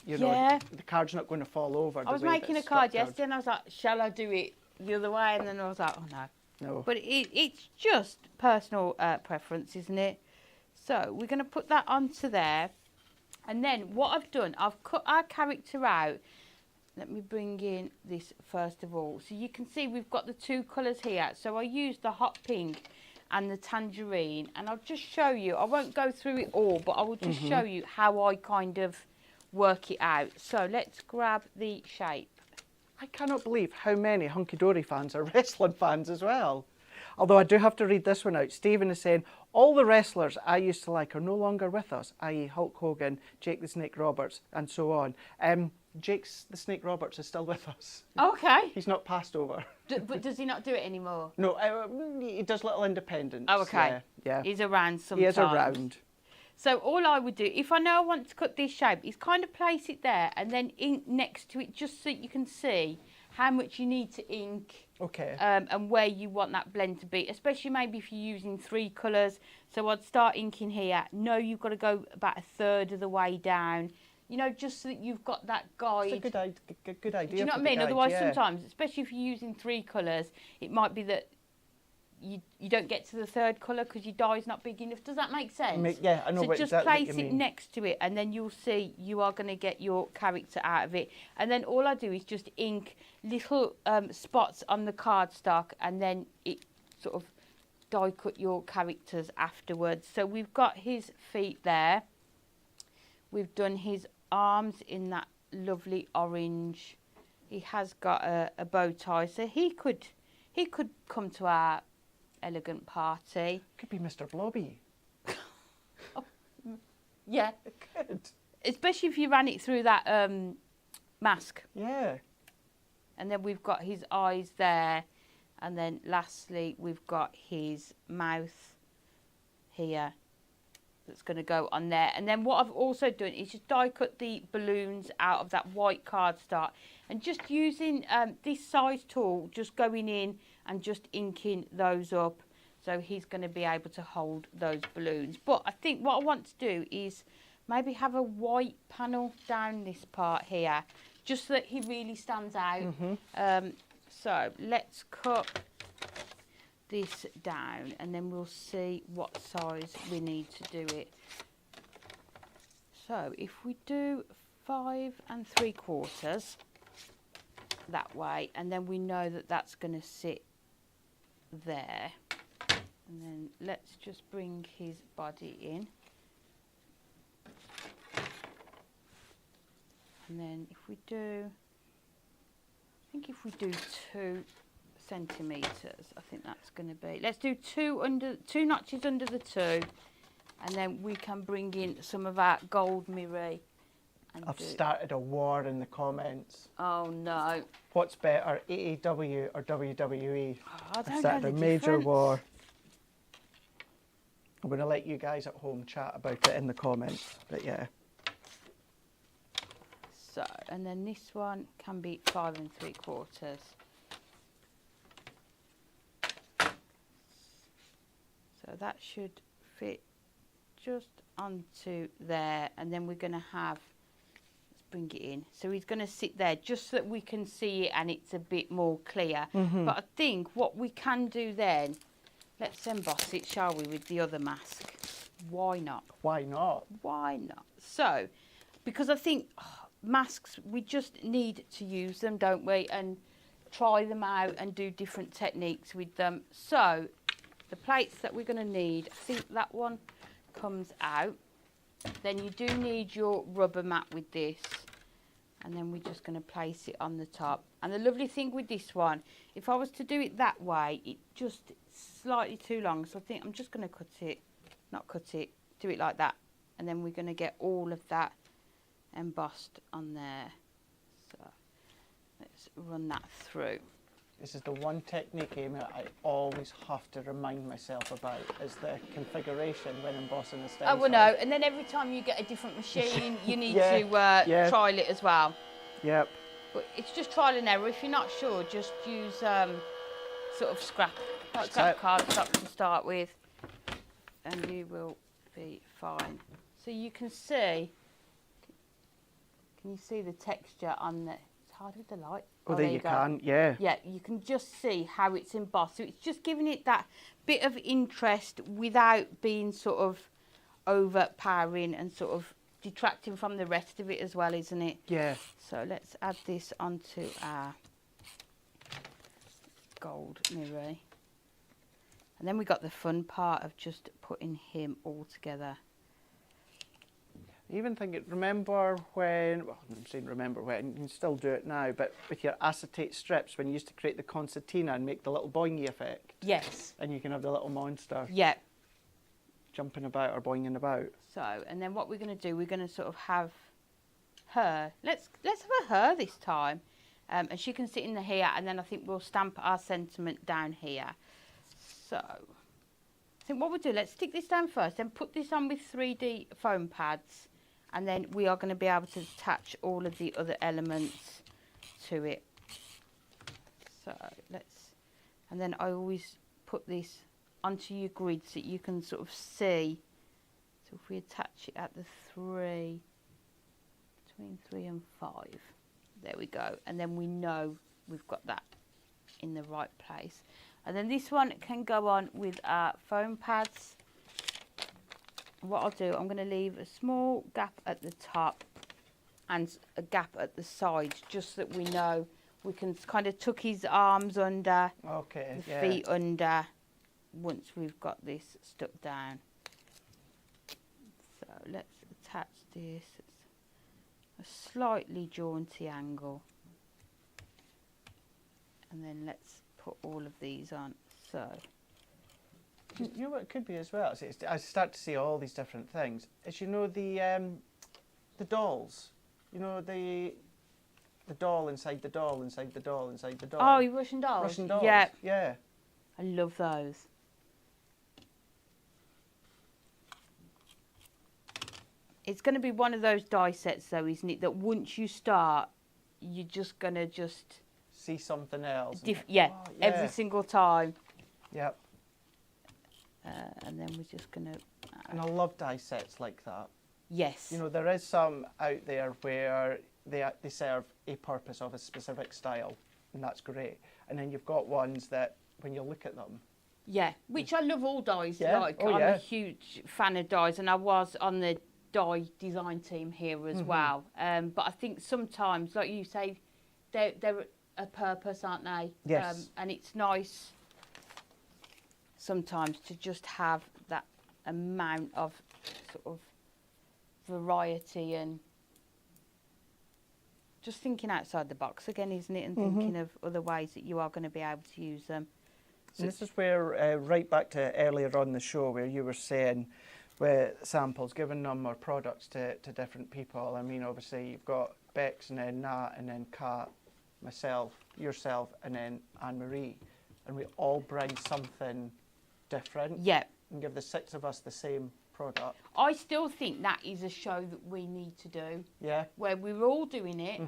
You know,
Yeah.
the card's not going to fall over.
I was making a card yesterday and I was like, shall I do it the other way? And then I was like, oh no.
No.
But it's just personal preference, isn't it? So we're going to put that onto there. And then what I've done, I've cut our character out. Let me bring in this first of all. So you can see we've got the 2 colours here. So I used the hot pink and the tangerine, and I'll just show you. I won't go through it all, but I will just show you how I kind of work it out. So let's grab the shape.
I cannot believe how many Hunkydory fans are wrestling fans as well. Although I do have to read this one out. Stephen is saying, all the wrestlers I used to like are no longer with us, i.e. Hulk Hogan, Jake the Snake Roberts, and so on. Jake the Snake Roberts is still with us.
Okay.
He's not passed over.
But does he not do it anymore?
No, he does little independents.
Oh, okay.
Yeah.
He's around sometimes.
He is around.
So all I would do, if I know I want to cut this shape, is kind of place it there and then ink next to it, just so you can see how much you need to ink.
Okay.
And where you want that blend to be, especially maybe if you're using 3 colours. So I'd start inking here. No, you've got to go about 1/3 of the way down. You know, just so that you've got that guide.
It's a good idea.
Do you know what I mean? Otherwise, sometimes, especially if you're using 3 colours, it might be that you don't get to the 3rd colour because your die's not big enough. Does that make sense?
Yeah, I know
so
what
just
exactly
place
what you
it
mean.
next to it, and then you'll see you are going to get your character out of it. And then all I do is just ink little spots on the cardstock, and then it sort of die cut your characters afterwards. So we've got his feet there. We've done his arms in that lovely orange. He has got a bow tie, so he could come to our elegant party.
Could be Mr. Blobby.
Yeah.
It could.
Especially if you ran it through that mask.
Yeah.
And then we've got his eyes there. And then lastly, we've got his mouth here. That's going to go on there. And then what I've also done is just die cut the balloons out of that white cardstock. And just using this size tool, just going in and just inking those up. So he's going to be able to hold those balloons. But I think what I want to do is maybe have a white panel down this part here, just so that he really stands out. So let's cut this down and then we'll see what size we need to do it. So if we do 5 3/4 that way, and then we know that that's going to sit there. And then let's just bring his body in. And then if we do, I think if we do 2 centimetres, I think that's going to be, let's do 2 notches under the 2, and then we can bring in some of our gold mirror.
I've started a war in the comments.
Oh no.
What's better, AEW or WWE?
Oh, I don't
I've
know
started
the
a major
difference.
war. I'm going to let you guys at home chat about it in the comments, but yeah.
So, and then this one can be 5 3/4. So that should fit just onto there, and then we're going to have, let's bring it in. So he's going to sit there just so that we can see it and it's a bit more clear. But I think what we can do then, let's emboss it, shall we, with the other mask? Why not?
Why not?
Why not? So, because I think masks, we just need to use them, don't we? And try them out and do different techniques with them. So, the plates that we're going to need, I think that one comes out. Then you do need your rubber mat with this. And then we're just going to place it on the top. And the lovely thing with this one, if I was to do it that way, it just slightly too long. So I think I'm just going to cut it, not cut it, do it like that. And then we're going to get all of that embossed on there. So let's run that through.
This is the one technique, Amy, I always have to remind myself about, is the configuration when embossing the stencil.
Oh, well, no. And then every time you get a different machine, you need to trial it as well.
Yep.
But it's just trial and error. If you're not sure, just use sort of scrap cardstock to start with, and you will be fine. So you can see, can you see the texture on the, it's hard with the light.
Oh, there you can, yeah.
Yeah, you can just see how it's embossed. So it's just giving it that bit of interest without being sort of overpowering and sort of detracting from the rest of it as well, isn't it?
Yeah.
So let's add this onto our gold mirror. And then we got the fun part of just putting him all together.
I even think remember when, well, I'm saying remember when, you can still do it now, but with your acetate strips, when you used to create the concertina and make the little boingy effect.
Yes.
And you can have the little monster.
Yeah.
Jumping about or boinging about.
So, and then what we're going to do, we're going to sort of have her. Let's have her this time. And she can sit in the here, and then I think we'll stamp our sentiment down here. So, I think what we'll do, let's stick this down first, then put this on with 3D foam pads, and then we are going to be able to attach all of the other elements to it. So, and then I always put this onto your grid so that you can sort of see. So if we attach it at the 3, between 3 and 5, there we go. And then we know we've got that in the right place. And then this one can go on with our foam pads. What I'll do, I'm going to leave a small gap at the top and a gap at the sides, just so that we know we can kind of tuck his arms under, the feet under, once we've got this stuck down. So let's attach this at a slightly jaunty angle. And then let's put all of these on. So,
You know what it could be as well? I start to see all these different things. As you know, the dolls. You know, the the doll inside the doll inside the doll inside the doll.
Oh, you Russian dolls?
Russian dolls.
Yeah.
Yeah.
I love those. It's going to be one of those die sets, though, isn't it? That once you start, you're just going to just...
See something else.
yeah,
Oh,
every single time.
Yep.
And then we're just going to...
And I love die sets like that.
Yes.
You know, there is some out there where they serve a purpose of a specific style, and that's great. And then you've got ones that, when you look at them...
Yeah, which I love all dies.
Yeah.
Like,
Oh,
I'm
yeah.
a huge fan of dies, and I was on the die design team here as well. But I think sometimes, like you say, they're a purpose, aren't they?
Yes.
And it's nice sometimes to just have that amount of sort of variety and just thinking outside the box again, isn't it? And thinking of other ways that you are going to be able to use them.
So this is where, right back to earlier on the show, where you were saying with samples, giving them or products to different people. I mean, obviously, you've got Bex and then Nat and then Kat, myself, yourself, and then Anne-Marie. And we all bring something different.
Yeah.
And give the 6 of us the same product.
I still think that is a show that we need to do.
Yeah.
Where we're all doing it,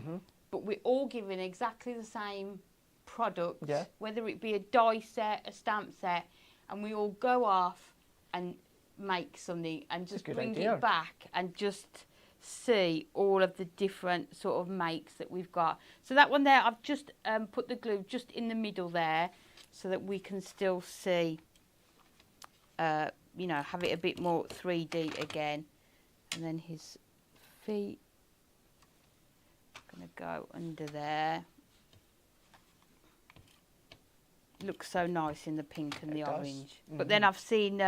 but we're all giving exactly the same product.
Yeah.
Whether it be a die set, a stamp set, and we all go off and make something and just bring
idea.
it back and just see all of the different sort of makes that we've got. So that one there, I've just put the glue just in the middle there so that we can still see, you know, have it a bit more 3D again. And then his feet are going to go under there. Looks so nice in the pink and the orange. But then I've seen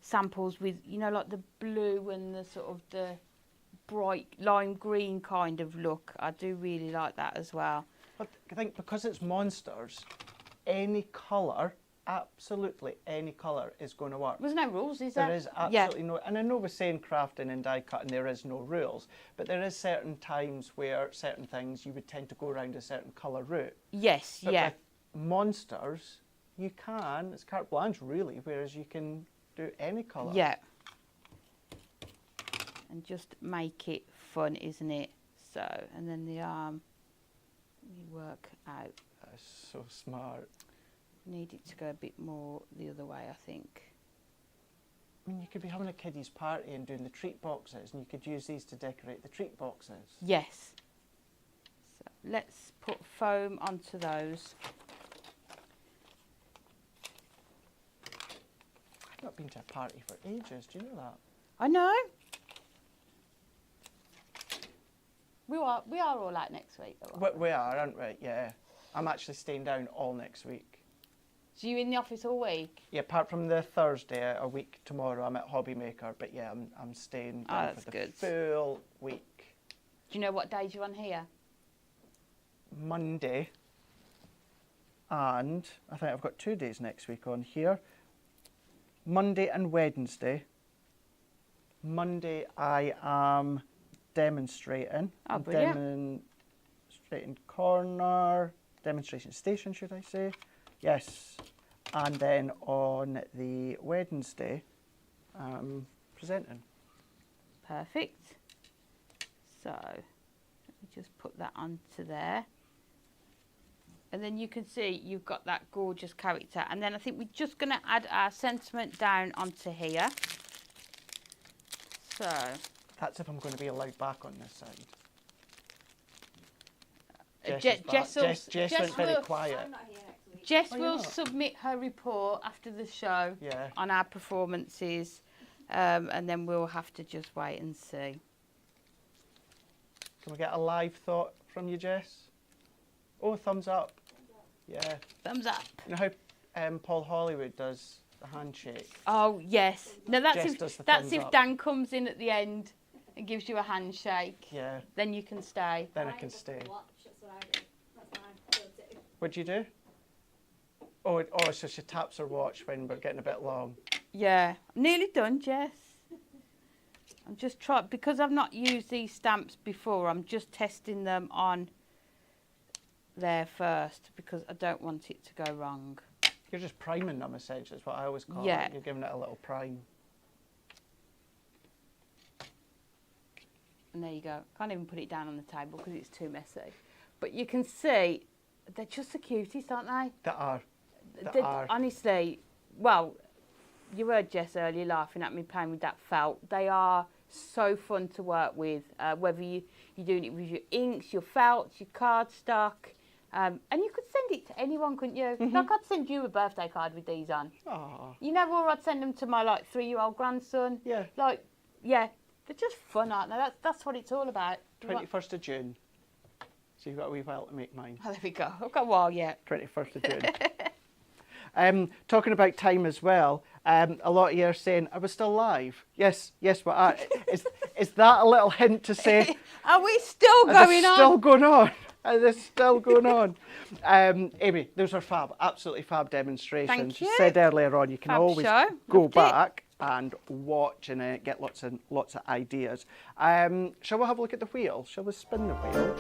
samples with, you know, like the blue and the sort of the bright lime green kind of look. I do really like that as well.
But I think because it's monsters, any colour, absolutely any colour is going to work.
There's no rules, is there?
There is absolutely no, and I know we're saying crafting and die cutting, there is no rules, but there is certain times where certain things you would tend to go around a certain colour route.
Yes,
But
yeah.
with monsters, you can, it's carte blanche really, whereas you can do any colour.
Yeah. And just make it fun, isn't it? So, and then the arm, you work out.
That's so smart.
Need it to go a bit more the other way, I think.
I mean, you could be having a kiddie's party and doing the treat boxes, and you could use these to decorate the treat boxes.
Yes. So let's put foam onto those.
I've not been to a party for ages, do you know that?
I know. We are all out next week. Though,
We are, aren't we? Yeah. I'm actually staying down all next week.
So you in the office all week?
Yeah, apart from the Thursday, a week tomorrow, I'm at Hobby Maker, but yeah, I'm staying down
that's
for the
good.
full week.
Do you know what days you're on here?
Monday, and I think I've got 2 days next week on here. Monday and Wednesday. Monday I am demonstrating.
Oh, brilliant.
Demonstrating corner, demonstration station, should I say? Yes. And then on the Wednesday, presenting.
Perfect. So let me just put that onto there. And then you can see you've got that gorgeous character. And then I think we're just going to add our sentiment down onto here. So
That's if I'm going to be allowed back on this side. Jess went very quiet.
I'm not here next week.
Jess
Oh,
will
you're not?
submit her report after the show
Yeah.
on our performances. And then we'll have to just wait and see.
Can we get a live thought from you, Jess? Oh, thumbs up. Yeah.
Thumbs up.
You know how Paul Hollywood does the handshake?
Oh, yes. No, that's
Jess does the
that's
thumbs
if
up.
Dan comes in at the end and gives you a handshake.
Yeah,
Then you can stay.
then I can
just
stay.
Watch, that's what I do. That's my go-to.
What'd you do? Oh, so she taps her watch when we're getting a bit long.
Yeah. Nearly done, Jess. I'm just trying, because I've not used these stamps before, I'm just testing them on there first because I don't want it to go wrong.
You're just priming them, essentially, is what I always call
Yeah.
it. You're giving it a little prime.
And there you go. Can't even put it down on the table because it's too messy. But you can see they're just the cutest, aren't they?
They are.
They honestly, well, you heard Jess earlier laughing at me playing with that felt. They are so fun to work with, whether you're doing it with your inks, your felts, your cardstock. And you could send it to anyone, couldn't you? Like, I'd send you a birthday card with these on.
Aww.
You know, or I'd send them to my, 3-year-old grandson.
Yeah.
Yeah, they're just fun, aren't they? That's what it's all about.
21st of June. So you've got a wee while to make mine.
Oh, there we go. I've got a while yet.
21st of June. Talking about time as well, a lot of you are saying, I was still live. Yes, but is that a little hint to say...
Are we still going on?
Still going on. It's still going on. Amy, those are fab, absolutely fab demonstrations.
Thank you.
You said earlier on, you can
Fab
always
show.
go
Loved it.
back and watch and get lots of ideas. Shall we have a look at the wheel? Shall we spin the wheel?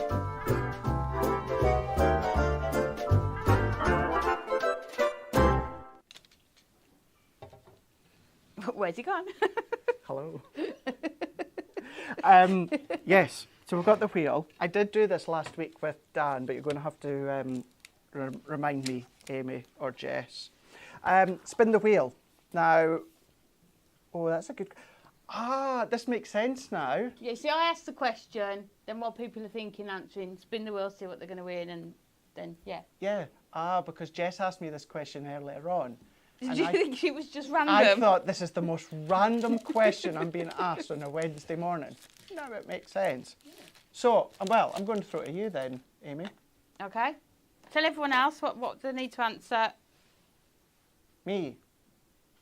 Where's he gone?
Hello. Yes, so we've got the wheel. I did do this last week with Dan, but you're going to have to remind me, Amy or Jess. Spin the wheel. Now, oh, that's a good... this makes sense now.
Yeah, see, I asked the question, then while people are thinking, answering, spin the wheel, see what they're going to win, and then, yeah.
Yeah, because Jess asked me this question earlier on.
Did you think it was just random?
I thought this is the most random question I'm being asked on a Wednesday morning. No, it makes sense. So, well, I'm going to throw it to you then, Amy.
Okay. Tell everyone else what they need to answer.
Me?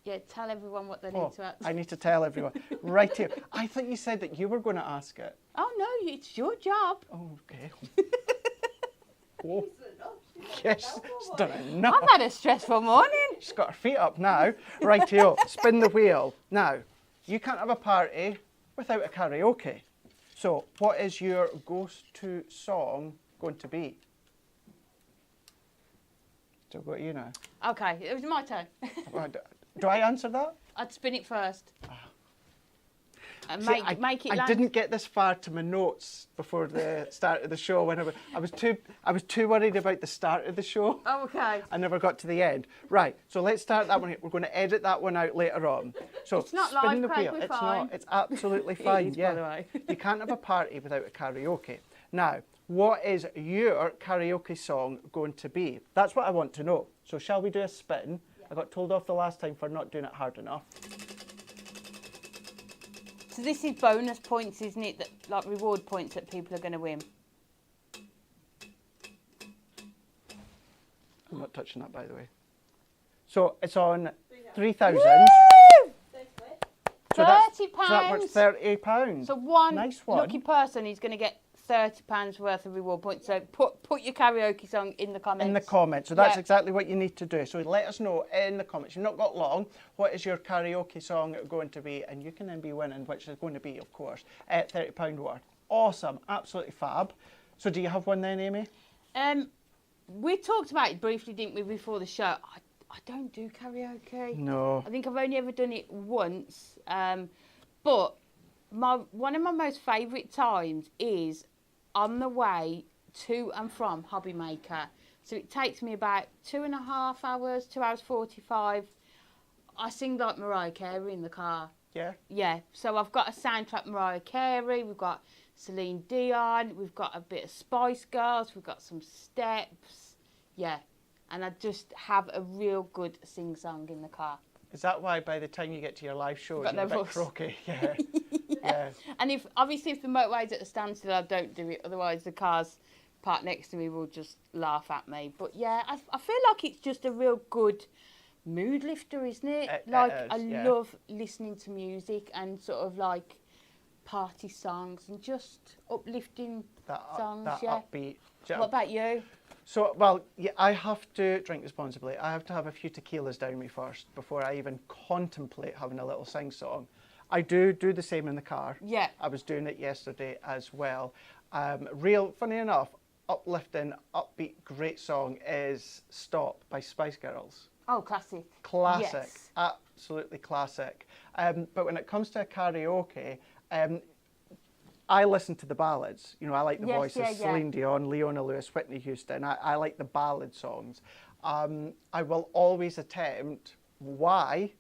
Yeah, tell everyone what they need to answer.
I need to tell everyone. Right here. I thought you said that you were going to ask it.
Oh, no, it's your job.
Oh, okay. Oh. Yes, it's done enough.
I've had a stressful morning.
She's got her feet up now. Rightio, spin the wheel. Now, you can't have a party without a karaoke. So, what is your go-to song going to be? So, go to you now.
Okay, it was my turn.
Do I answer that?
I'd spin it first. And
See,
make it
I
land.
didn't get this far to my notes before the start of the show. When I was too worried about the start of the show.
Oh, okay.
I never got to the end. Right, so let's start that one here. We're going to edit that one out later on. So
It's not
spin
live,
the
Craig,
wheel.
we're
It's
fine.
not. It's absolutely
It
fine.
is,
Yeah.
by the way.
You can't have a party without a karaoke. Now, what is your karaoke song going to be? That's what I want to know. So shall we do a spin? Yeah. I got told off the last time for not doing it hard enough.
So this is bonus points, isn't it? That, like reward points that people are going to win.
I'm not touching that, by the way. So it's on 3,000. So that's
£30.
£30.
So one
nice one.
lucky person is going to get £30 worth of reward points. So put your karaoke song in the comments.
In the comments. So that's
Yeah.
exactly what you need to do. So let us know in the comments. You've not got long. What is your karaoke song going to be? And you can then be winning, which is going to be, of course, £30 worth. Awesome. Absolutely fab. So do you have one then, Amy?
We talked about it briefly, didn't we, before the show? I don't do karaoke.
No.
I think I've only ever done it once. But one of my most favourite times is on the way to and from Hobby Maker. So it takes me about 2.5 hours, 2 hours 45. I sing like Mariah Carey in the car.
Yeah?
Yeah, so I've got a soundtrack Mariah Carey, we've got Celine Dion, we've got a bit of Spice Girls, we've got some steps. Yeah, and I just have a real good sing-song in the car.
Is that why by the time you get to your live show,
Got
you're
no
a bit
voice.
croaky? Yeah. Yeah.
And if the motorway's at a standstill, I don't do it. Otherwise, the cars parked next to me will just laugh at me. But yeah, I feel like it's just a real good mood lifter, isn't it? I
yeah.
love listening to music and sort of like party songs and just uplifting songs.
That
yeah.
upbeat.
What about you?
So, well, yeah, I have to drink responsibly. I have to have a few tequilas down me first before I even contemplate having a little sing-song. I do the same in the car.
Yeah.
I was doing it yesterday as well. Funny enough, uplifting, upbeat, great song is Stop by Spice Girls.
Oh, classic.
Classic,
Yes.
absolutely classic. But when it comes to karaoke, I listen to the ballads. You know, I like the
Yes,
voices,
yeah, yeah.
Celine Dion, Leona Lewis, Whitney Houston. I like the ballad songs. I will always attempt, why?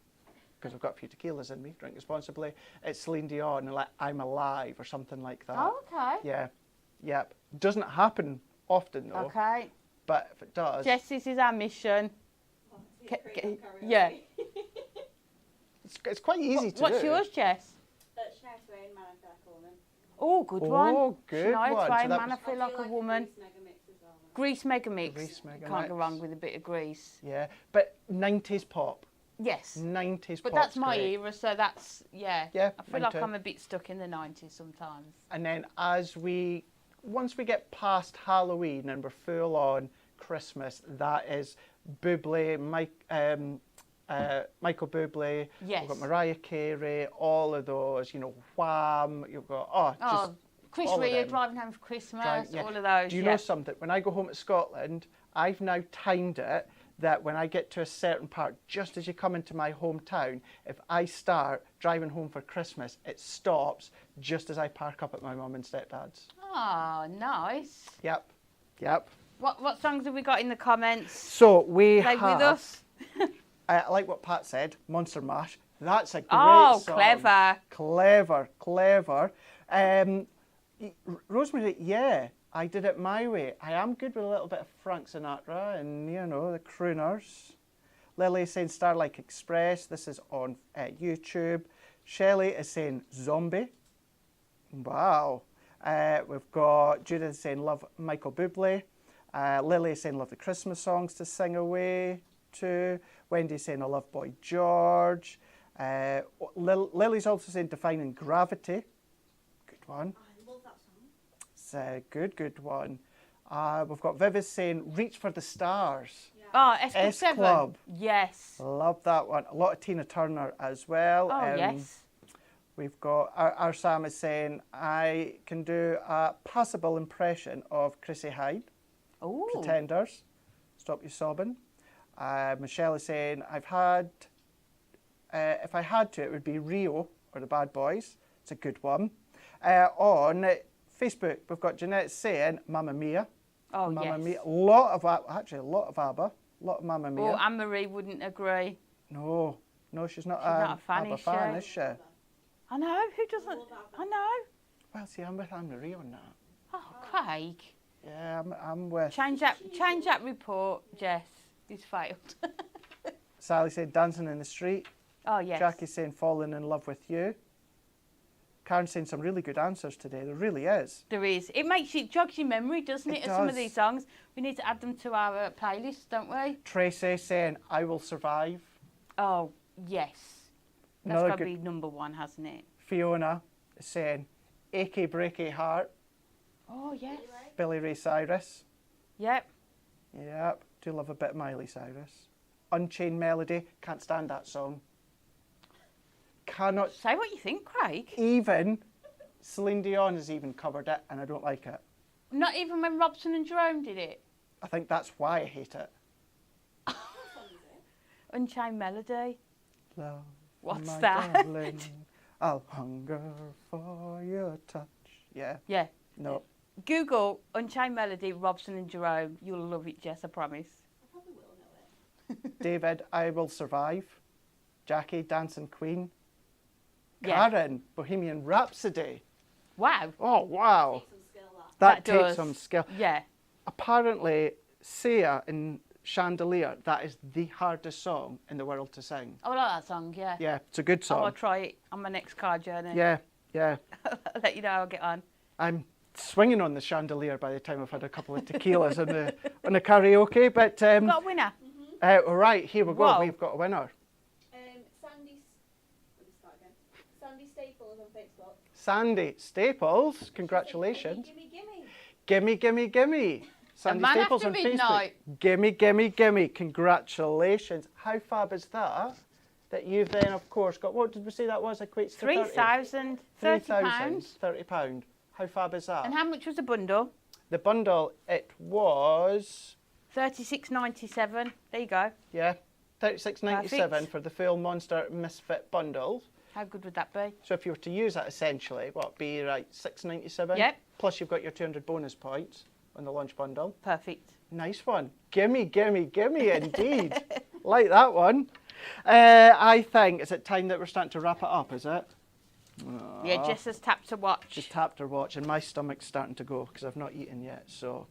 Because I've got a few tequilas in me, drink responsibly. It's Celine Dion, and like I'm Alive or something like that.
Oh, okay.
Yeah, yep. Doesn't happen often though.
Okay.
But if it does,
Jess, this is our mission.
Oh, see, Craig on karaoke.
Yeah.
it's quite easy to do.
What's yours, Jess?
Shania Twain, Man I Feel Like a Woman.
Oh, good one.
Oh, good
Shania
one.
Twain,
So that
Man, I
was-
Feel Like a Woman.
Grease Mega Mix as well.
Grease Mega Mix.
Grease Mega
Can't go
Mix.
wrong with a bit of Grease.
Yeah, but 90s pop.
Yes.
90s
But
pop's
that's my
great.
era, so that's, yeah.
Yeah,
I feel
mine
like
too.
I'm a bit stuck in the 90s sometimes.
And then once we get past Halloween and we're full on Christmas, that is Bublé, Michael Bublé.
Yes.
We've got Mariah Carey, all of those, you know, Wham. You've got, just
Chris
all of
Rea,
them.
Driving Home for Christmas,
Yeah.
all of those.
Do you
yeah.
know something? When I go home to Scotland, I've now timed it that when I get to a certain part, just as you come into my hometown, if I start driving home for Christmas, it stops just as I park up at my mum and stepdad's.
Oh, nice.
Yep, yep.
What songs have we got in the comments?
So we
Play
have,
with us.
I like what Pat said, Monster Mash. That's a great
Oh,
song.
clever.
Clever. Rosemary, yeah, I did it my way. I am good with a little bit of Frank Sinatra and, you know, the crooners. Lily is saying Starlight Express. This is on YouTube. Shelley is saying Zombie. Wow. We've got Judith saying love Michael Bublé. Lily is saying love the Christmas songs to sing away to. Wendy saying I love Boy George. Lily's also saying Defining Gravity. Good one.
I love that song.
It's a good one. We've got Vivis saying Reach for the Stars.
Yeah.
Oh, S Club
S
7.
Club.
Yes.
Love that one. A lot of Tina Turner as well.
Oh, yes.
We've got our Sam is saying I can do a passable impression of Chrissy Hyde.
Oh.
Pretenders. Stop You Sobbing. Michelle is saying if I had to, it would be Rio or the Bad Boys. It's a good one. On Facebook, we've got Jeanette saying Mamma Mia.
Oh,
Mamma
yes.
Mia. A lot of ABBA, a lot of Mamma Mia.
Oh, Anne-Marie wouldn't agree.
No, she's not,
not a fan,
ABBA
is
fan,
she?
is she?
I know. Who doesn't?
love ABBA.
I know.
Well, see, I'm with Anne-Marie on that.
Oh, Craig.
Yeah, I'm with.
Change that report, Jess. He's failed.
Sally said Dancing in the Street.
Oh, yes.
Jackie's saying Falling in Love with You. Karen's saying some really good answers today. There really is.
There is. It jogs your memory, doesn't it,
It
of some of
does.
these songs? We need to add them to our playlist, don't we?
Tracy saying I Will Survive.
Oh, yes. That's
Another
got to
good-
be number one, hasn't it?
Fiona is saying Achy Breaky Heart.
Oh, yes.
Billy Ray Cyrus.
Yep.
Yep. Do love a bit of Miley Cyrus. Unchained Melody. Can't stand that song. Cannot.
Say what you think, Craig.
Even Celine Dion has even covered it, and I don't like it.
Not even when Robson and Jerome did it.
I think that's why I hate it.
What song is it?
Unchained Melody.
Love,
What's
my
that?
darling, I'll hunger for your touch. Yeah.
Yeah.
No.
Google Unchained Melody, Robson and Jerome. You'll love it, Jess, I promise.
I probably will know it.
David, I Will Survive. Jackie, Dancing Queen.
Yeah.
Karen, Bohemian Rhapsody.
Wow.
Oh, wow.
Takes some skill, that.
That
does.
takes some skill.
Yeah.
Apparently, Sia in Chandelier, that is the hardest song in the world to sing.
I like that song, yeah.
Yeah, it's a good
I will
song.
try it on my next car journey.
Yeah.
I'll let you know how I get on.
I'm swinging on the chandelier by the time I've had a couple of tequilas on the karaoke. But
Got a winner.
all right, here we go.
Whoa.
We've got a winner.
Let me start again. Sandy Staples on Facebook.
Sandy Staples, congratulations.
Gimme, gimme.
Gimme, gimme, gimme. Sandy
man
Staples
after
on
midnight.
Facebook. Gimme, gimme, gimme. Congratulations. How fab is that? That you've then, of course, got, what did we say that was? Equates to
3,000, £30.
£30. How fab is that?
And how much was the bundle?
The bundle, it was,
$36.97. There you go.
yeah, $36.97
Perfect.
for the full Monster Misfit bundle.
How good would that be?
So if you were to use that essentially, what would be like $6.97?
Yep.
Plus you've got your 200 bonus points on the launch bundle.
Perfect.
Nice one. Gimme, gimme, gimme indeed. Like that one. I think, is it time that we're starting to wrap it up, is it?
Yeah, Jess has tapped to watch.
Just tapped her watch and my stomach's starting to go because I've not eaten yet. So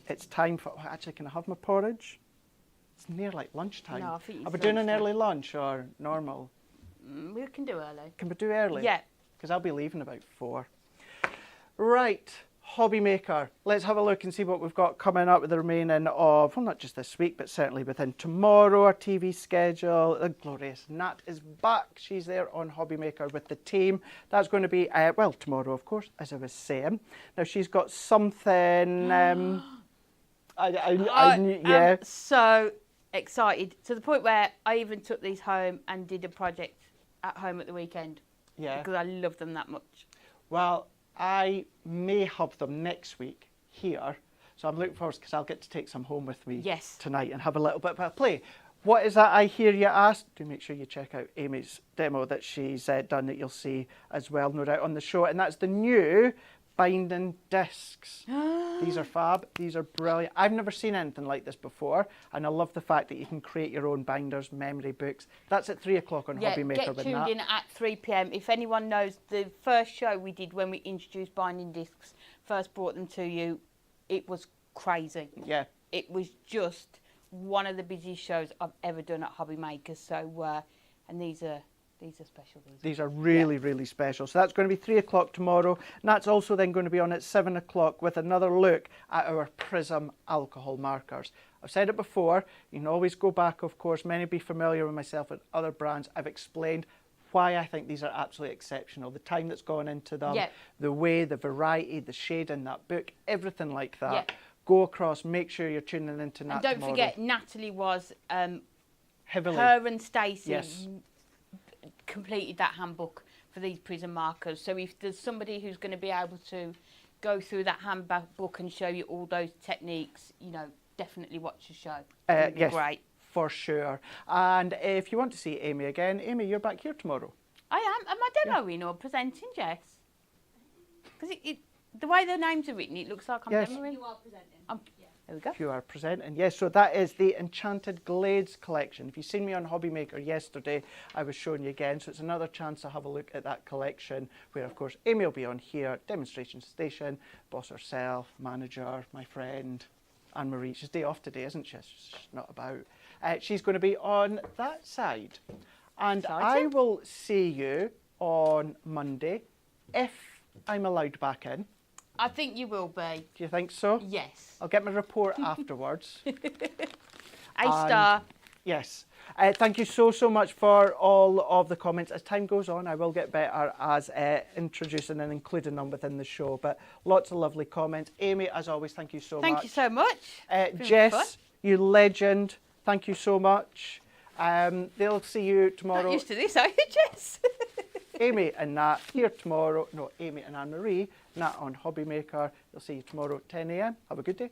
it's time for, actually, can I have my porridge? It's near like lunchtime.
No, I think it's
Are we doing an
lunchtime.
early lunch or normal?
We can do early.
Can we do early?
Yeah.
Because I'll be leaving about 4. Right, Hobby Maker. Let's have a look and see what we've got coming up with the remaining of, well, not just this week, but certainly within tomorrow, our TV schedule. The glorious Nat is back. She's there on Hobby Maker with the team. That's going to be, well, tomorrow, of course, as I was saying. Now, she's got something, yeah.
I'm so excited to the point where I even took these home and did a project at home at the weekend.
Yeah.
Because I love them that much.
Well, I may have them next week here. So I'm looking forward because I'll get to take some home with me tonight and have a little bit of a play. What is that I hear you ask? Do make sure you check out Amy's demo that she's done that you'll see as well, no doubt, on the show. And that's the new binding discs. These are fab. These are brilliant. I've never seen anything like this before. And I love the fact that you can create your own binders, memory books. That's at 3 o'clock on Hobby Maker.
Get tuned in at 3 p.m. If anyone knows the first show we did when we introduced binding discs, first brought them to you, it was crazy.
Yeah.
It was just one of the busiest shows I've ever done at Hobby Maker. So, and these are special.
These are really, really special. So that's going to be 3 o'clock tomorrow. And that's also then going to be on at 7 o'clock with another look at our Prism alcohol markers. I've said it before. You can always go back, of course. Many be familiar with myself and other brands. I've explained why I think these are absolutely exceptional. The time that's gone into them, the way, the variety, the shade in that book, everything like that. Go across, make sure you're tuning into Nat.
And don't forget, Natalie was
heavily.
Her and Stacey completed that handbook for these prism markers. So if there's somebody who's going to be able to go through that handbook and show you all those techniques, you know, definitely watch the show.
Yes,
great.
For sure. And if you want to see Amy again, Amy, you're back here tomorrow.
I am. Am I demoing or presenting, Jess? Because the way the names are written, it looks like I'm demoing.
You are presenting.
There we go.
You are presenting. Yes, so that is the Enchanted Glades collection. If you've seen me on Hobby Maker yesterday, I was showing you again. So it's another chance to have a look at that collection where, of course, Amy will be on here, demonstration station, boss herself, manager, my friend, Anne-Marie. She's day off today, isn't she? She's not about. She's going to be on that side. And I will see you on Monday if I'm allowed back in.
I think you will be.
Do you think so?
Yes.
I'll get my report afterwards.
A-star.
Yes. Thank you so much for all of the comments. As time goes on, I will get better as introducing and including them within the show. But lots of lovely comments. Amy, as always, thank you so much.
Thank you so much.
Jess, you legend. Thank you so much. They'll see you tomorrow.
Not used to this, are you, Jess?
Amy and Nat here tomorrow. No, Amy and Anne-Marie. Nat on Hobby Maker. They'll see you tomorrow at 10 a.m. Have a good day.